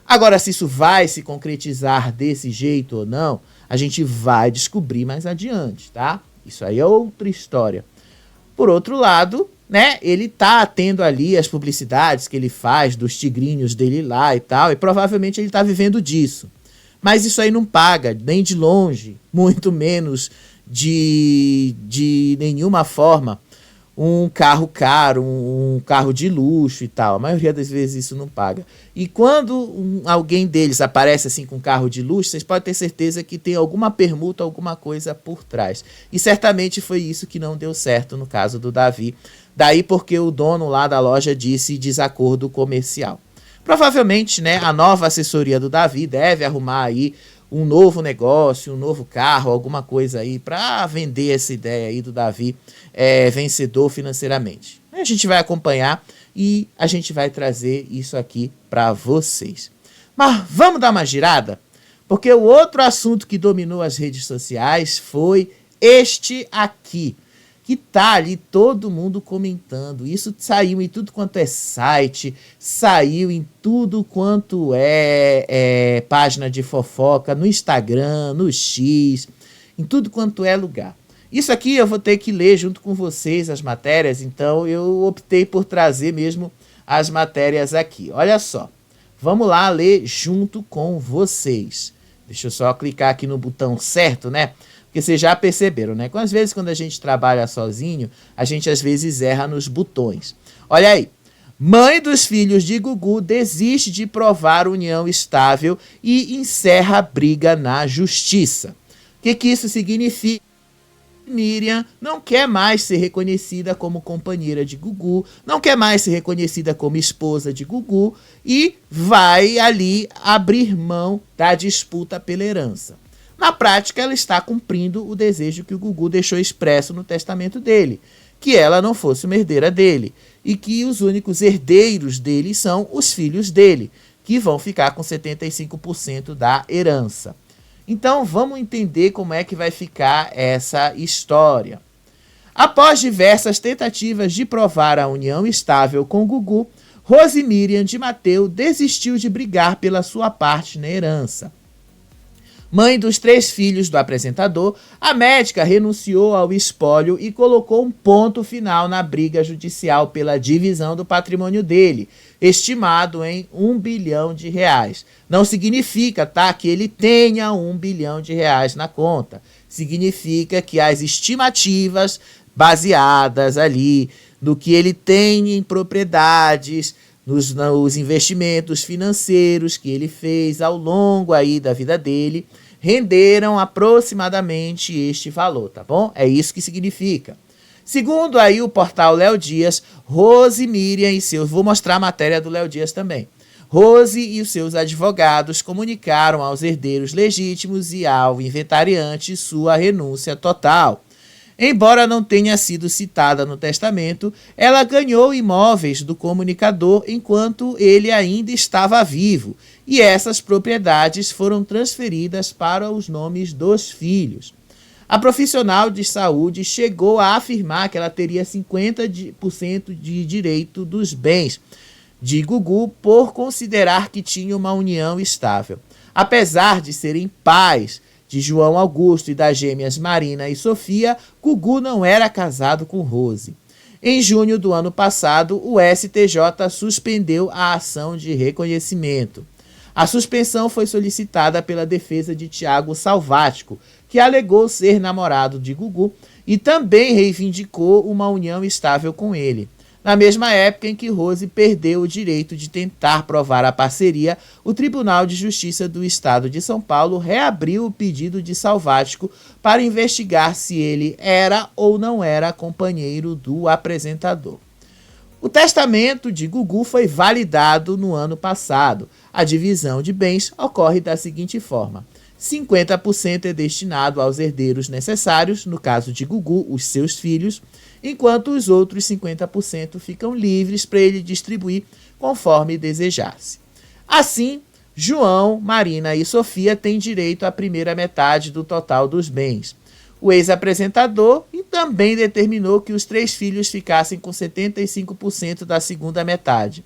Agora, se isso vai se concretizar desse jeito ou não, a gente vai descobrir mais adiante, tá? Isso aí é outra história. Por outro lado, né, ele tá tendo ali as publicidades que ele faz dos tigrinhos dele lá e tal, e provavelmente ele tá vivendo disso. Mas isso aí não paga, nem de longe, muito menos de nenhuma forma, um carro caro, um carro de luxo e tal. A maioria das vezes isso não paga. E quando alguém deles aparece assim com um carro de luxo, vocês podem ter certeza que tem alguma permuta, alguma coisa por trás. E certamente foi isso que não deu certo no caso do Davi. Daí porque o dono lá da loja disse desacordo comercial. Provavelmente, né, a nova assessoria do Davi deve arrumar aí um novo negócio, um novo carro, alguma coisa aí para vender essa ideia aí do Davi vencedor financeiramente. A gente vai acompanhar e a gente vai trazer isso aqui para vocês. Mas vamos dar uma girada? Porque o outro assunto que dominou as redes sociais foi este aqui, que tá ali todo mundo comentando. Isso saiu em tudo quanto é site, saiu em tudo quanto é página de fofoca, no Instagram, no X, em tudo quanto é lugar. Isso aqui eu vou ter que ler junto com vocês as matérias, então eu optei por trazer mesmo as matérias aqui. Olha só, vamos lá ler junto com vocês. Deixa eu só clicar aqui no botão certo, né? Porque vocês já perceberam, né? Às vezes, quando a gente trabalha sozinho, a gente às vezes erra nos botões. Olha aí. Mãe dos filhos de Gugu desiste de provar união estável e encerra a briga na justiça. O que isso significa? Miriam não quer mais ser reconhecida como companheira de Gugu, não quer mais ser reconhecida como esposa de Gugu e vai ali abrir mão da disputa pela herança. Na prática, ela está cumprindo o desejo que o Gugu deixou expresso no testamento dele, que ela não fosse uma herdeira dele, e que os únicos herdeiros dele são os filhos dele, que vão ficar com 75% da herança. Então, vamos entender como é que vai ficar essa história. Após diversas tentativas de provar a união estável com Gugu, Rose Miriam de Mateus desistiu de brigar pela sua parte na herança. Mãe dos 3 filhos do apresentador, a médica renunciou ao espólio e colocou um ponto final na briga judicial pela divisão do patrimônio dele, estimado em R$1 bilhão. Não significa, tá, que ele tenha R$1 bilhão na conta. Significa que as estimativas baseadas ali no que ele tem em propriedades, nos investimentos financeiros que ele fez ao longo aí da vida dele, renderam aproximadamente este valor, tá bom? É isso que significa. Segundo aí o portal Léo Dias, Rose, Miriam e seus... Vou mostrar a matéria do Léo Dias também. Rose e os seus advogados comunicaram aos herdeiros legítimos e ao inventariante sua renúncia total. Embora não tenha sido citada no testamento, ela ganhou imóveis do comunicador enquanto ele ainda estava vivo, e essas propriedades foram transferidas para os nomes dos filhos. A profissional de saúde chegou a afirmar que ela teria 50% de direito dos bens de Gugu por considerar que tinha uma união estável. Apesar de serem pais de João Augusto e das gêmeas Marina e Sofia, Gugu não era casado com Rose. Em junho do ano passado, o STJ suspendeu a ação de reconhecimento. A suspensão foi solicitada pela defesa de Thiago Salvático, que alegou ser namorado de Gugu e também reivindicou uma união estável com ele. Na mesma época em que Rose perdeu o direito de tentar provar a parceria, o Tribunal de Justiça do Estado de São Paulo reabriu o pedido de Salvático para investigar se ele era ou não era companheiro do apresentador. O testamento de Gugu foi validado no ano passado. A divisão de bens ocorre da seguinte forma: 50% é destinado aos herdeiros necessários, no caso de Gugu, os seus filhos, enquanto os outros 50% ficam livres para ele distribuir conforme desejasse. Assim, João, Marina e Sofia têm direito à primeira metade do total dos bens. O ex-apresentador também determinou que os 3 filhos ficassem com 75% da segunda metade.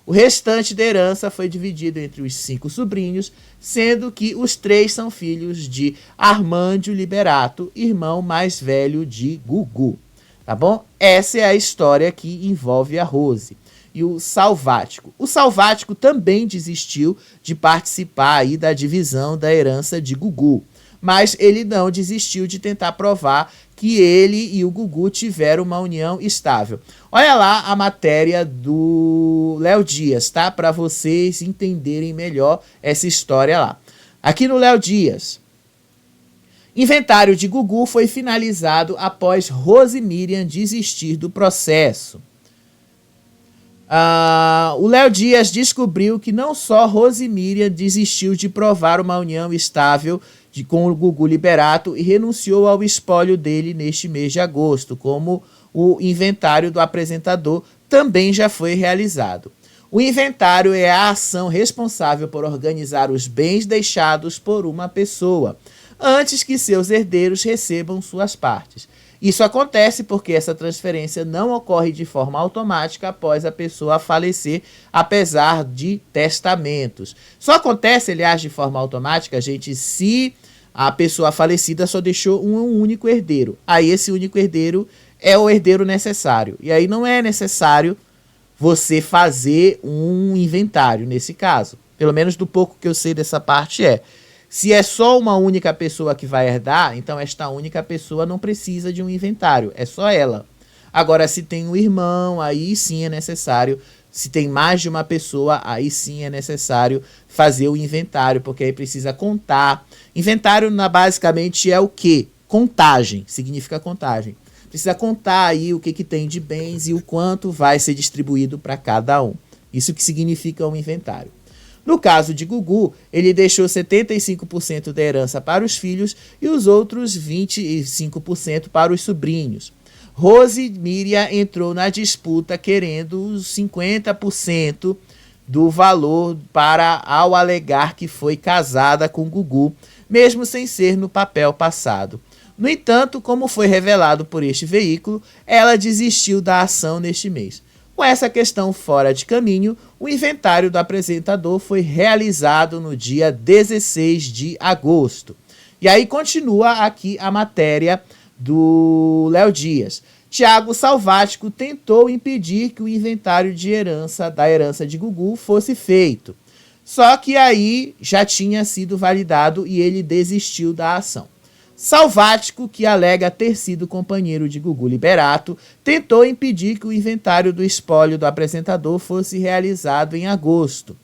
O restante da herança foi dividido entre os 5 sobrinhos, sendo que os 3 são filhos de Armândio Liberato, irmão mais velho de Gugu. Tá bom? Essa é a história que envolve a Rose e o Salvático. O Salvático também desistiu de participar aí da divisão da herança de Gugu, mas ele não desistiu de tentar provar que ele e o Gugu tiveram uma união estável. Olha lá a matéria do Léo Dias, tá? Para vocês entenderem melhor essa história lá. Aqui no Léo Dias: inventário de Gugu foi finalizado após Rose Miriam desistir do processo. O Léo Dias descobriu que não só Rose Miriam desistiu de provar uma união estável com o Gugu Liberato e renunciou ao espólio dele neste mês de agosto, como o inventário do apresentador também já foi realizado. O inventário é a ação responsável por organizar os bens deixados por uma pessoa, antes que seus herdeiros recebam suas partes. Isso acontece porque essa transferência não ocorre de forma automática após a pessoa falecer, apesar de testamentos. Só acontece, aliás, de forma automática, gente, se a pessoa falecida só deixou um único herdeiro. Aí esse único herdeiro é o herdeiro necessário. E aí não é necessário você fazer um inventário nesse caso. Pelo menos do pouco que eu sei dessa parte é. Se é só uma única pessoa que vai herdar, então esta única pessoa não precisa de um inventário, é só ela. Agora, se tem um irmão, aí sim é necessário. Se tem mais de uma pessoa, aí sim é necessário fazer o inventário, porque aí precisa contar. Inventário, basicamente, é o quê? Contagem, significa contagem. Precisa contar aí o que tem de bens e o quanto vai ser distribuído para cada um. Isso que significa um inventário. No caso de Gugu, ele deixou 75% da herança para os filhos e os outros 25% para os sobrinhos. Rose Miriam entrou na disputa querendo os 50% do valor ao alegar que foi casada com Gugu, mesmo sem ser no papel passado. No entanto, como foi revelado por este veículo, ela desistiu da ação neste mês. O Com essa questão fora de caminho, o inventário do apresentador foi realizado no dia 16 de agosto. E aí continua aqui a matéria do Léo Dias. Tiago Salvático tentou impedir que o inventário da herança de Gugu fosse feito. Só que aí já tinha sido validado e ele desistiu da ação. Salvático, que alega ter sido companheiro de Gugu Liberato, tentou impedir que o inventário do espólio do apresentador fosse realizado em agosto.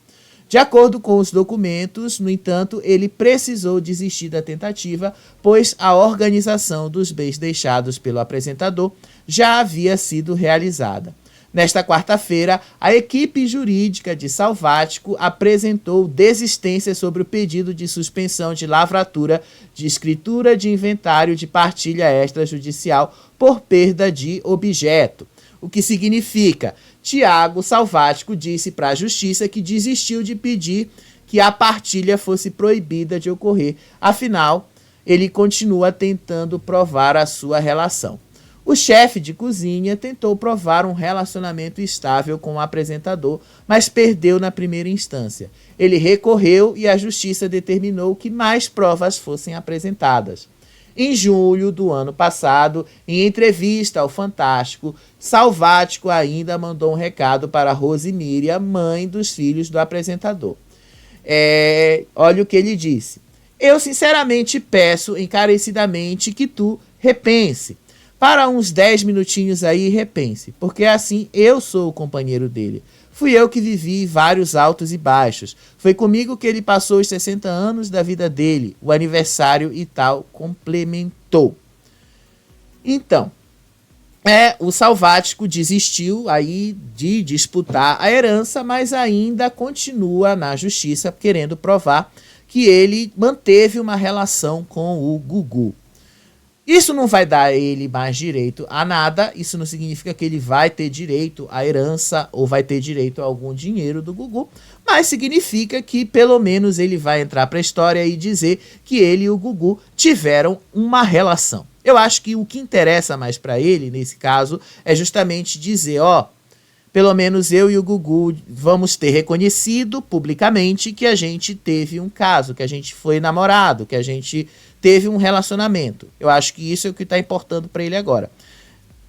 De acordo com os documentos, no entanto, ele precisou desistir da tentativa, pois a organização dos bens deixados pelo apresentador já havia sido realizada. Nesta quarta-feira, a equipe jurídica de Salvático apresentou desistência sobre o pedido de suspensão de lavratura de escritura de inventário de partilha extrajudicial por perda de objeto. O que significa, Tiago Salvático disse para a Justiça que desistiu de pedir que a partilha fosse proibida de ocorrer. Afinal, ele continua tentando provar a sua relação. O chefe de cozinha tentou provar um relacionamento estável com o apresentador, mas perdeu na primeira instância. Ele recorreu e a justiça determinou que mais provas fossem apresentadas. Em julho do ano passado, em entrevista ao Fantástico, Salvático ainda mandou um recado para Rosemíria, mãe dos filhos do apresentador. Olha o que ele disse. Eu sinceramente peço encarecidamente que tu repense. Para uns 10 minutinhos aí, repense, porque assim eu sou o companheiro dele. Fui eu que vivi vários altos e baixos. Foi comigo que ele passou os 60 anos da vida dele, o aniversário e tal, complementou. Então, o Salvático desistiu aí de disputar a herança, mas ainda continua na justiça querendo provar que ele manteve uma relação com o Gugu. Isso não vai dar a ele mais direito a nada, isso não significa que ele vai ter direito à herança ou vai ter direito a algum dinheiro do Gugu, mas significa que pelo menos ele vai entrar para a história e dizer que ele e o Gugu tiveram uma relação. Eu acho que o que interessa mais para ele, nesse caso, é justamente dizer, pelo menos eu e o Gugu vamos ter reconhecido publicamente que a gente teve um caso, que a gente foi namorado, que a gente teve um relacionamento. Eu acho que isso é o que está importando para ele agora.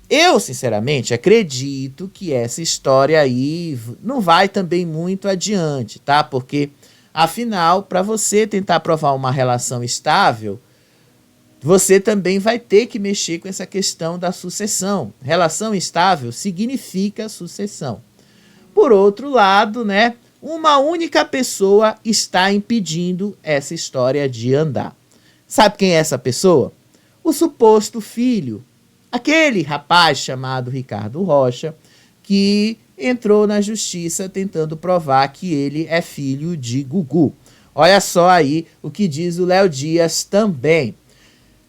Eu, sinceramente, acredito que essa história aí não vai também muito adiante, tá? Porque, afinal, para você tentar provar uma relação estável, você também vai ter que mexer com essa questão da sucessão. Relação estável significa sucessão. Por outro lado, né, uma única pessoa está impedindo essa história de andar. Sabe quem é essa pessoa? O suposto filho. Aquele rapaz chamado Ricardo Rocha, que entrou na justiça tentando provar que ele é filho de Gugu. Olha só aí o que diz o Léo Dias também.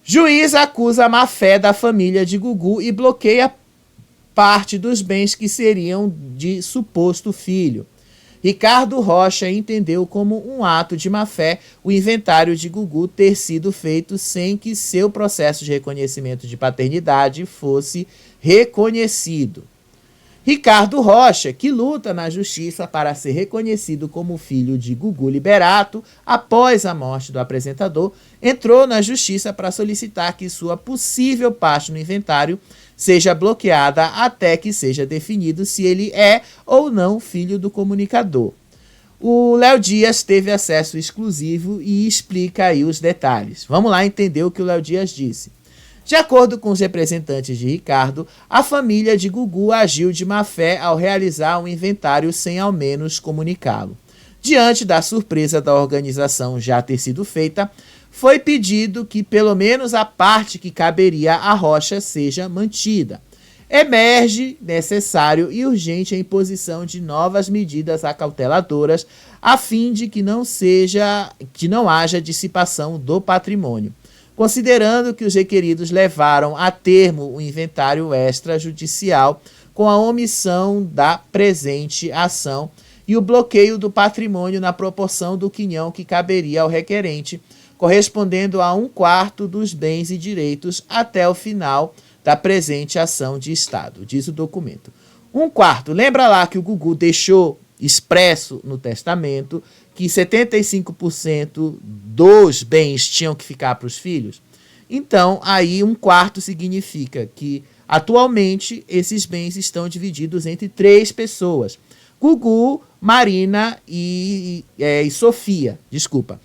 Juiz acusa a má-fé da família de Gugu e bloqueia parte dos bens que seriam de suposto filho. Ricardo Rocha entendeu como um ato de má-fé o inventário de Gugu ter sido feito sem que seu processo de reconhecimento de paternidade fosse reconhecido. Ricardo Rocha, que luta na justiça para ser reconhecido como filho de Gugu Liberato após a morte do apresentador, entrou na justiça para solicitar que sua possível parte no inventário seja bloqueada até que seja definido se ele é ou não filho do comunicador. O Léo Dias teve acesso exclusivo e explica aí os detalhes. Vamos lá entender o que o Léo Dias disse. De acordo com os representantes de Ricardo, a família de Gugu agiu de má-fé ao realizar um inventário sem ao menos comunicá-lo. Diante da surpresa da organização já ter sido feita, foi pedido que pelo menos a parte que caberia à Rocha seja mantida. Emerge necessário e urgente a imposição de novas medidas acauteladoras a fim de que não haja dissipação do patrimônio. Considerando que os requeridos levaram a termo o inventário extrajudicial com a omissão da presente ação e o bloqueio do patrimônio na proporção do quinhão que caberia ao requerente, correspondendo a 1/4 dos bens e direitos até o final da presente ação de Estado, diz o documento. Um quarto, lembra lá que o Gugu deixou expresso no testamento que 75% dos bens tinham que ficar para os filhos? Então, aí um quarto significa que atualmente esses bens estão divididos entre 3 pessoas. Gugu, Marina e Sofia. Desculpa,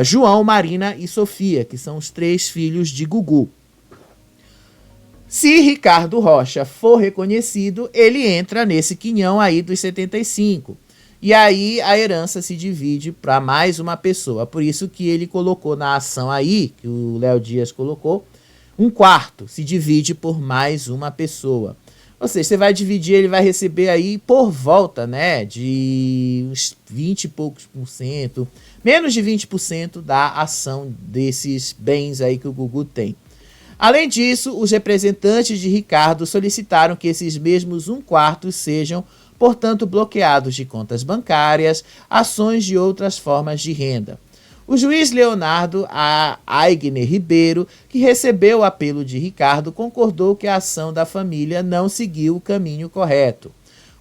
João, Marina e Sofia, que são os 3 filhos de Gugu. Se Ricardo Rocha for reconhecido, ele entra nesse quinhão aí dos 75. E aí a herança se divide para mais uma pessoa. Por isso que ele colocou na ação aí, que o Léo Dias colocou, um quarto se divide por mais uma pessoa. Ou seja, você vai dividir, ele vai receber aí por volta, né, de uns 20 e poucos por cento, menos de 20% da ação desses bens aí que o Gugu tem. Além disso, os representantes de Ricardo solicitaram que esses mesmos um quarto sejam, portanto, bloqueados de contas bancárias, ações de outras formas de renda. O juiz Leonardo Aigner Ribeiro, que recebeu o apelo de Ricardo, concordou que a ação da família não seguiu o caminho correto.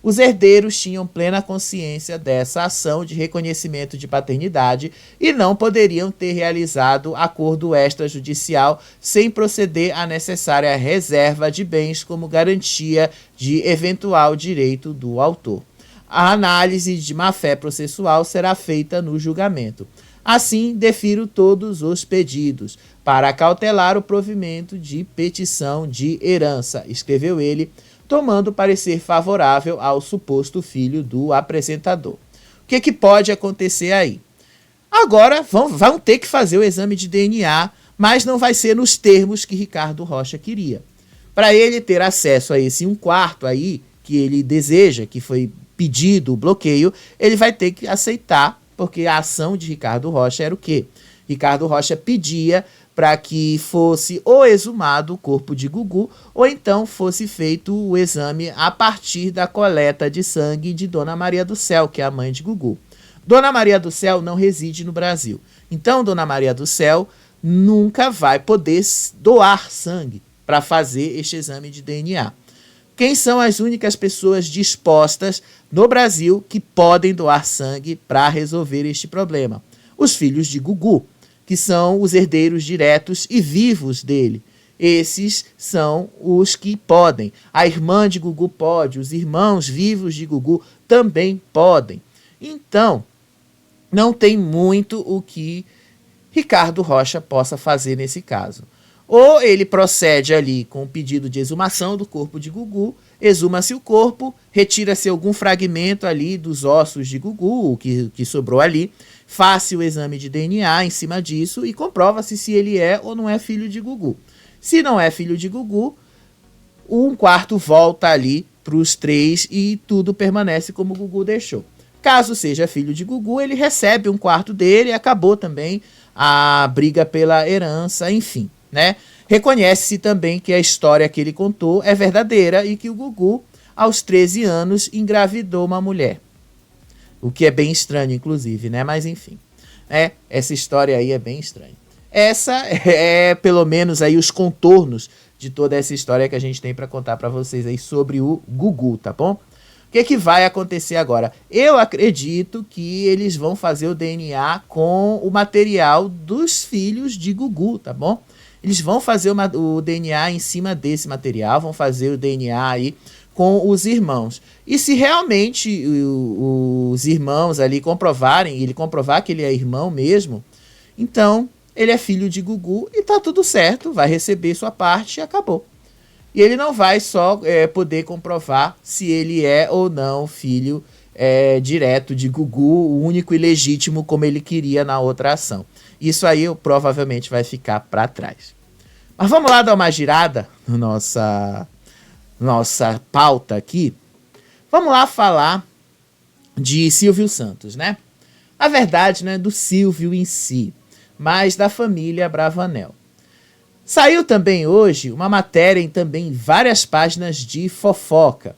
Os herdeiros tinham plena consciência dessa ação de reconhecimento de paternidade e não poderiam ter realizado acordo extrajudicial sem proceder à necessária reserva de bens como garantia de eventual direito do autor. A análise de má-fé processual será feita no julgamento. Assim, defiro todos os pedidos para acautelar o provimento de petição de herança, escreveu ele, tomando parecer favorável ao suposto filho do apresentador. O que pode acontecer aí? Agora vão ter que fazer o exame de DNA, mas não vai ser nos termos que Ricardo Rocha queria. Para ele ter acesso a esse um quarto aí, que ele deseja, que foi pedido o bloqueio, ele vai ter que aceitar, porque a ação de Ricardo Rocha era o quê? Ricardo Rocha pedia para que fosse ou exumado o corpo de Gugu, ou então fosse feito o exame a partir da coleta de sangue de Dona Maria do Céu, que é a mãe de Gugu. Dona Maria do Céu não reside no Brasil. Então, Dona Maria do Céu nunca vai poder doar sangue para fazer este exame de DNA. Quem são as únicas pessoas dispostas no Brasil que podem doar sangue para resolver este problema? Os filhos de Gugu, que são os herdeiros diretos e vivos dele. Esses são os que podem. A irmã de Gugu pode, os irmãos vivos de Gugu também podem. Então, não tem muito o que Ricardo Rocha possa fazer nesse caso. Ou ele procede ali com o pedido de exumação do corpo de Gugu, exuma-se o corpo, retira-se algum fragmento ali dos ossos de Gugu, o que sobrou ali, faz o exame de DNA em cima disso e comprova-se se ele é ou não é filho de Gugu. Se não é filho de Gugu, um quarto volta ali para os 3 e tudo permanece como o Gugu deixou. Caso seja filho de Gugu, ele recebe um quarto dele e acabou também a briga pela herança, enfim, né? Reconhece-se também que a história que ele contou é verdadeira e que o Gugu, aos 13 anos, engravidou uma mulher. O que é bem estranho, inclusive, né? Mas enfim, essa história aí é bem estranha. Essa é, pelo menos, aí os contornos de toda essa história que a gente tem para contar para vocês aí sobre o Gugu, tá bom? O que vai acontecer agora? Eu acredito que eles vão fazer o DNA com o material dos filhos de Gugu, tá bom? Eles vão fazer o DNA em cima desse material, vão fazer o DNA aí com os irmãos. E se realmente os irmãos ali comprovarem, ele comprovar que ele é irmão mesmo, então ele é filho de Gugu e tá tudo certo, vai receber sua parte e acabou. E ele não vai só poder comprovar se ele é ou não filho direto de Gugu, o único e legítimo como ele queria na outra ação. Isso aí provavelmente vai ficar para trás. Mas vamos lá dar uma girada na nossa pauta aqui. Vamos lá falar de Silvio Santos, né? Na verdade, não é do Silvio em si, mas da família Bravanel. Saiu também hoje uma matéria em também várias páginas de fofoca,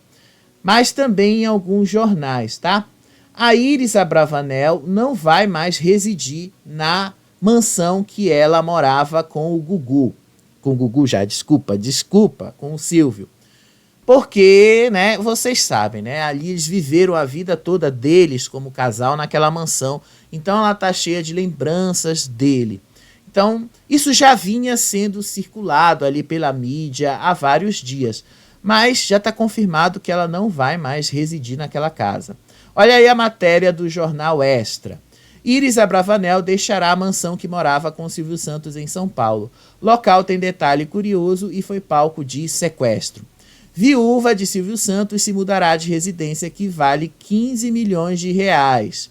mas também em alguns jornais, tá? A Iris Abravanel não vai mais residir na mansão que ela morava com o Gugu. Com o Gugu já, desculpa, com o Silvio. Porque, né, vocês sabem, né, ali eles viveram a vida toda deles como casal naquela mansão. Então ela está cheia de lembranças dele. Então, isso já vinha sendo circulado ali pela mídia há vários dias. Mas já está confirmado que ela não vai mais residir naquela casa. Olha aí a matéria do jornal Extra. Iris Abravanel deixará a mansão que morava com Silvio Santos em São Paulo. Local tem detalhe curioso e foi palco de sequestro. Viúva de Silvio Santos se mudará de residência que vale 15 milhões de reais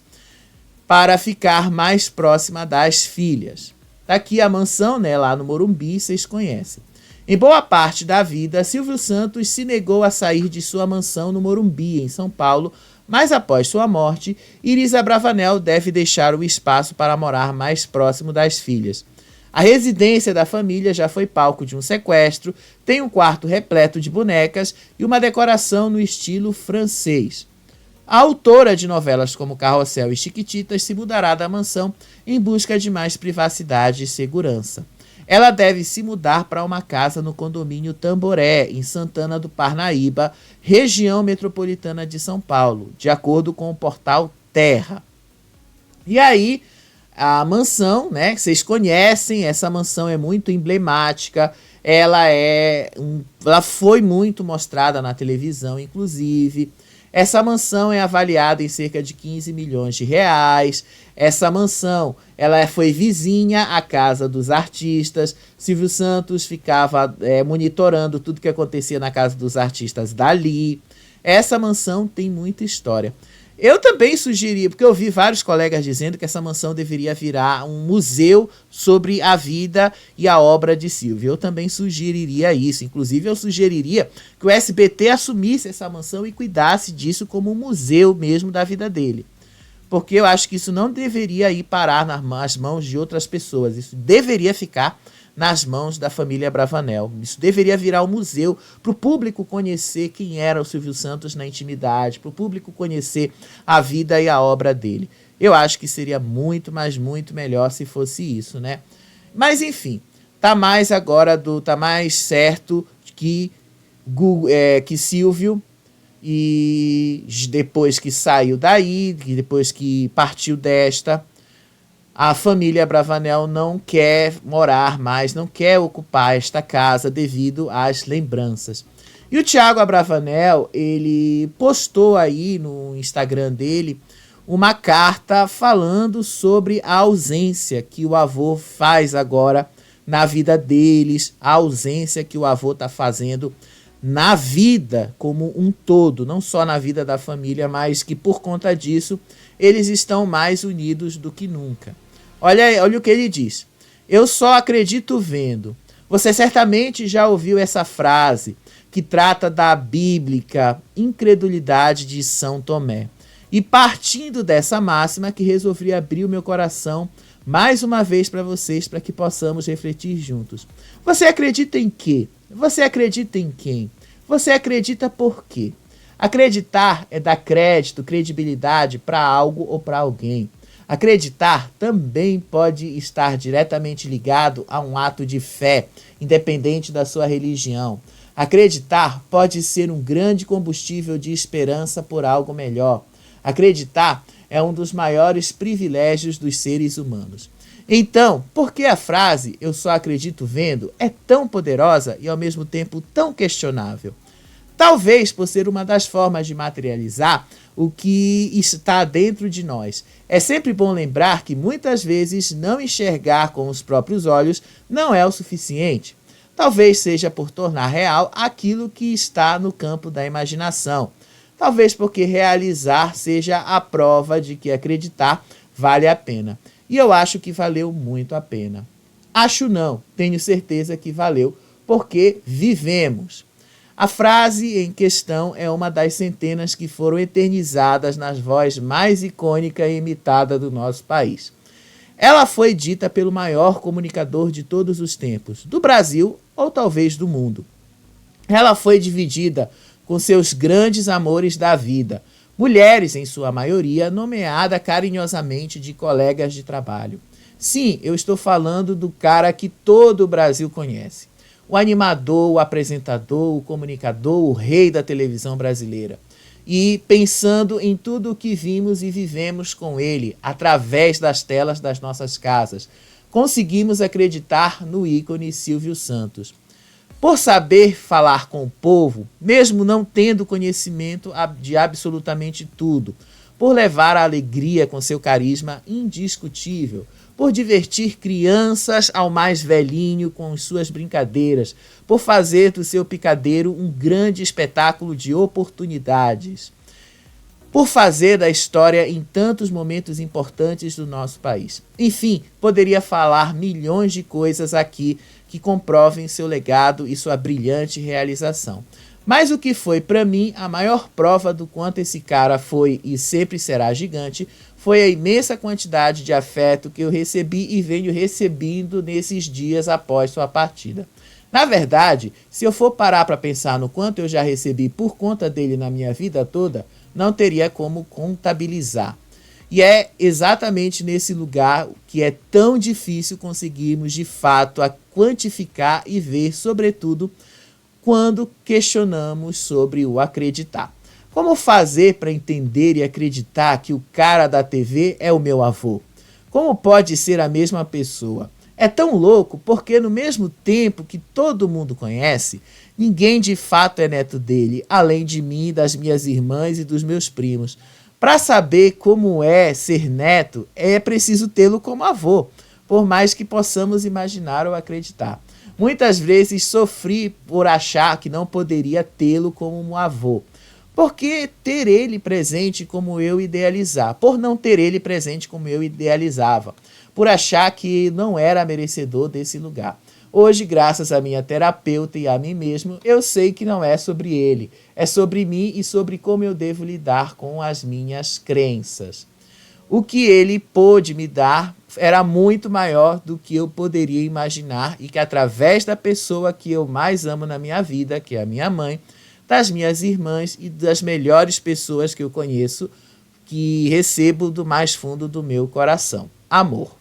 para ficar mais próxima das filhas. Tá aqui a mansão, né, lá no Morumbi, vocês conhecem. Em boa parte da vida, Silvio Santos se negou a sair de sua mansão no Morumbi, em São Paulo, mas após sua morte, Iris Abravanel deve deixar o espaço para morar mais próximo das filhas. A residência da família já foi palco de um sequestro, tem um quarto repleto de bonecas e uma decoração no estilo francês. A autora de novelas como Carrossel e Chiquititas se mudará da mansão em busca de mais privacidade e segurança. Ela deve se mudar para uma casa no condomínio Tamboré, em Santana do Parnaíba, região metropolitana de São Paulo, de acordo com o portal Terra. E aí, a mansão, né, que vocês conhecem, essa mansão é muito emblemática, ela foi muito mostrada na televisão, inclusive. Essa mansão é avaliada em cerca de 15 milhões de reais. Essa mansão, ela foi vizinha à casa dos artistas. Silvio Santos ficava monitorando tudo que acontecia na casa dos artistas dali. Essa mansão tem muita história. Eu também sugeri, porque eu vi vários colegas dizendo que essa mansão deveria virar um museu sobre a vida e a obra de Silvio. Eu também sugeriria isso. Inclusive, eu sugeriria que o SBT assumisse essa mansão e cuidasse disso como um museu mesmo da vida dele. Porque eu acho que isso não deveria ir parar nas mãos de outras pessoas. Isso deveria ficar nas mãos da família Abravanel. Isso deveria virar um museu para o público conhecer quem era o Silvio Santos na intimidade, para o público conhecer a vida e a obra dele. Eu acho que seria muito, mas muito melhor se fosse isso, né? Mas enfim, tá mais certo que Silvio, e depois que saiu daí, depois que partiu desta, a família Abravanel não quer morar mais, não quer ocupar esta casa devido às lembranças. E o Thiago Abravanel, ele postou aí no Instagram dele uma carta falando sobre a ausência que o avô faz agora na vida deles, a ausência que o avô está fazendo na vida como um todo, não só na vida da família, mas que por conta disso eles estão mais unidos do que nunca. Olha o que ele diz. Eu só acredito vendo. Você certamente já ouviu essa frase que trata da bíblica incredulidade de São Tomé. E partindo dessa máxima que resolvi abrir o meu coração mais uma vez para vocês, para que possamos refletir juntos. Você acredita em quê? Você acredita em quem? Você acredita por quê? Acreditar é dar crédito, credibilidade para algo ou para alguém. Acreditar também pode estar diretamente ligado a um ato de fé, independente da sua religião. Acreditar pode ser um grande combustível de esperança por algo melhor. Acreditar é um dos maiores privilégios dos seres humanos. Então, por que a frase "eu só acredito vendo" é tão poderosa e ao mesmo tempo tão questionável? Talvez por ser uma das formas de materializar o que está dentro de nós. É sempre bom lembrar que muitas vezes não enxergar com os próprios olhos não é o suficiente. Talvez seja por tornar real aquilo que está no campo da imaginação. Talvez porque realizar seja a prova de que acreditar vale a pena. E eu acho que valeu muito a pena. Acho não, tenho certeza que valeu, porque vivemos. A frase em questão é uma das centenas que foram eternizadas nas vozes mais icônica e imitada do nosso país. Ela foi dita pelo maior comunicador de todos os tempos, do Brasil ou talvez do mundo. Ela foi dividida com seus grandes amores da vida, mulheres em sua maioria, nomeada carinhosamente de colegas de trabalho. Sim, eu estou falando do cara que todo o Brasil conhece. o animador, o apresentador, o comunicador, o rei da televisão brasileira. E pensando em tudo o que vimos e vivemos com ele, através das telas das nossas casas, conseguimos acreditar no ícone Silvio Santos. Por saber falar com o povo, mesmo não tendo conhecimento de absolutamente tudo, por levar a alegria com seu carisma indiscutível, por divertir crianças ao mais velhinho com suas brincadeiras, por fazer do seu picadeiro um grande espetáculo de oportunidades, por fazer da história em tantos momentos importantes do nosso país. Enfim, poderia falar milhões de coisas aqui que comprovem seu legado e sua brilhante realização. Mas o que foi para mim a maior prova do quanto esse cara foi e sempre será gigante foi a imensa quantidade de afeto que eu recebi e venho recebendo nesses dias após sua partida. Na verdade, se eu for parar para pensar no quanto eu já recebi por conta dele na minha vida toda, não teria como contabilizar. E é exatamente nesse lugar que é tão difícil conseguirmos de fato a quantificar e ver, sobretudo, quando questionamos sobre o acreditar. Como fazer para entender e acreditar que o cara da TV é o meu avô? Como pode ser a mesma pessoa? É tão louco porque no mesmo tempo que todo mundo conhece, ninguém de fato é neto dele, além de mim, das minhas irmãs e dos meus primos. Para saber como é ser neto, é preciso tê-lo como avô, por mais que possamos imaginar ou acreditar. Muitas vezes sofri por achar que não poderia tê-lo como um avô. Por que ter ele presente como eu idealizar? Por não ter ele presente como eu idealizava. Por achar que não era merecedor desse lugar. Hoje, graças à minha terapeuta e a mim mesmo, eu sei que não é sobre ele. É sobre mim e sobre como eu devo lidar com as minhas crenças. O que ele pôde me dar era muito maior do que eu poderia imaginar e que através da pessoa que eu mais amo na minha vida, que é a minha mãe, das minhas irmãs e das melhores pessoas que eu conheço, que recebo do mais fundo do meu coração. Amor.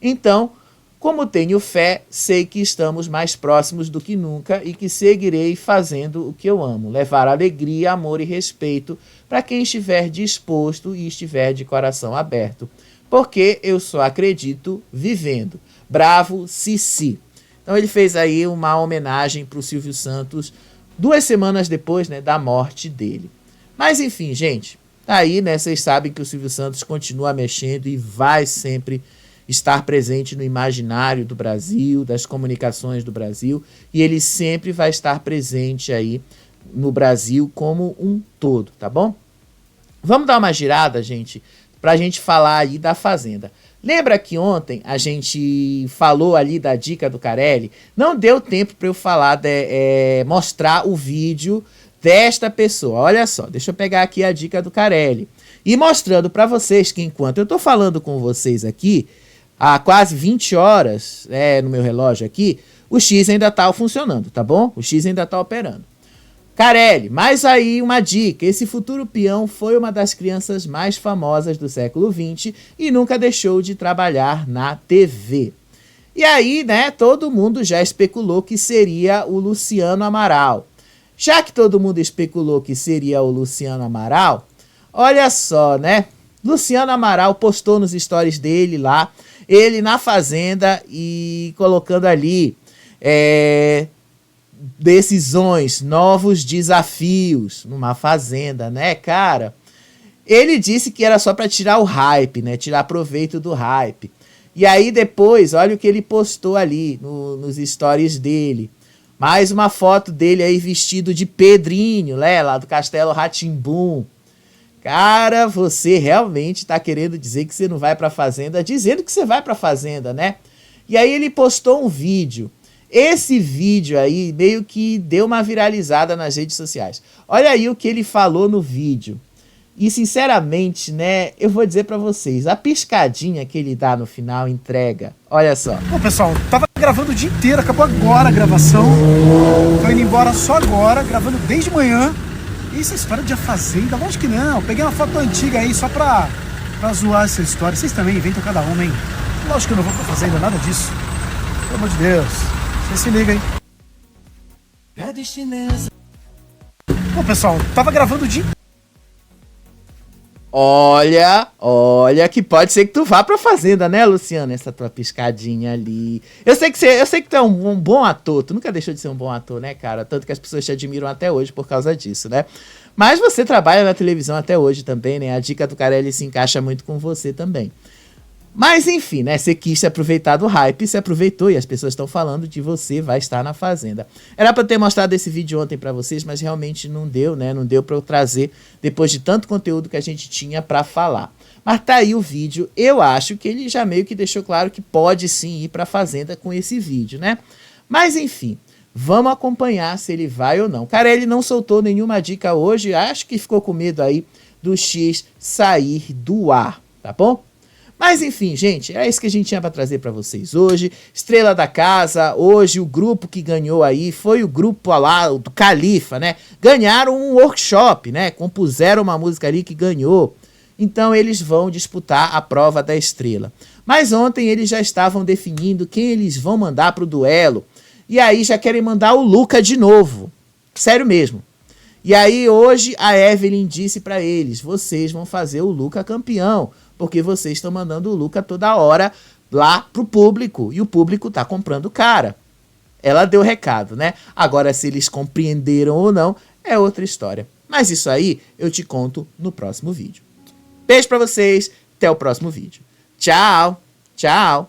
Então, como tenho fé, sei que estamos mais próximos do que nunca e que seguirei fazendo o que eu amo, levar alegria, amor e respeito para quem estiver disposto e estiver de coração aberto, porque eu só acredito vivendo. Bravo, Cici. Então ele fez aí uma homenagem para o Silvio Santos 2 semanas depois, né, da morte dele. Mas enfim, gente, aí, né, vocês sabem que o Silvio Santos continua mexendo e vai sempre estar presente no imaginário do Brasil, das comunicações do Brasil, e ele sempre vai estar presente aí no Brasil como um todo, tá bom? Vamos dar uma girada, gente, pra gente falar aí da Fazenda. Lembra que ontem a gente falou ali da dica do Carelli? Não deu tempo para eu falar, mostrar o vídeo desta pessoa. Olha só, deixa eu pegar aqui a dica do Carelli. E mostrando para vocês que enquanto eu tô falando com vocês aqui, há quase 20 horas, no meu relógio aqui, o X ainda tá funcionando, tá bom? O X ainda tá operando. Carelli, mais aí uma dica, esse futuro peão foi uma das crianças mais famosas do século XX e nunca deixou de trabalhar na TV. E aí, né, todo mundo já especulou que seria o Luciano Amaral. Já que todo mundo especulou que seria o Luciano Amaral, olha só, né, Luciano Amaral postou nos stories dele lá, ele na Fazenda e colocando ali, decisões, novos desafios numa fazenda, né, cara? Ele disse que era só para tirar o hype, né? Tirar proveito do hype. E aí depois, olha o que ele postou ali nos stories dele. Mais uma foto dele aí vestido de Pedrinho, né? Lá do Castelo Rá-Tim-Bum. Cara, você realmente tá querendo dizer que você não vai pra fazenda, dizendo que você vai pra fazenda, né? E aí ele postou um vídeo. Esse vídeo aí meio que deu uma viralizada nas redes sociais. Olha aí o que ele falou no vídeo. E sinceramente, né, eu vou dizer pra vocês, a piscadinha que ele dá no final entrega. Olha só. Bom, pessoal, tava gravando o dia inteiro, acabou agora a gravação. Tô indo embora só agora, gravando desde manhã. E essa história de A Fazenda, lógico que não. Peguei uma foto antiga aí só pra zoar essa história. Vocês também inventam cada uma, hein? Lógico que eu não vou pra Fazenda, nada disso. Pelo amor de Deus. Você se liga, hein? Pô, pessoal, tava gravando o dia. Olha que pode ser que tu vá pra fazenda, né, Luciano? Essa tua piscadinha ali. Eu sei que tu é um bom ator. Tu nunca deixou de ser um bom ator, né, cara? Tanto que as pessoas te admiram até hoje por causa disso, né? Mas você trabalha na televisão até hoje também, né? A dica do Carelli se encaixa muito com você também. Mas enfim, né? Você quis se aproveitar do hype, se aproveitou e as pessoas estão falando de você vai estar na Fazenda. Era pra eu ter mostrado esse vídeo ontem pra vocês, mas realmente não deu, né? Não deu pra eu trazer depois de tanto conteúdo que a gente tinha pra falar. Mas tá aí o vídeo. Eu acho que ele já meio que deixou claro que pode sim ir pra Fazenda com esse vídeo, né? Mas enfim, vamos acompanhar se ele vai ou não. Cara, ele não soltou nenhuma dica hoje. Acho que ficou com medo aí do X sair do ar, tá bom? Mas enfim, gente, é isso que a gente tinha para trazer para vocês hoje. Estrela da Casa, hoje o grupo que ganhou aí foi o grupo lá do Califa, né? Ganharam um workshop, né? Compuseram uma música ali que ganhou. Então eles vão disputar a prova da estrela. Mas ontem eles já estavam definindo quem eles vão mandar pro duelo. E aí já querem mandar o Luca de novo. Sério mesmo. E aí hoje a Evelyn disse para eles, vocês vão fazer o Luca campeão, porque vocês estão mandando o Luca toda hora lá pro público, e o público tá comprando cara. Ela deu recado, né? Agora se eles compreenderam ou não, é outra história. Mas isso aí eu te conto no próximo vídeo. Beijo pra vocês, até o próximo vídeo. Tchau, tchau.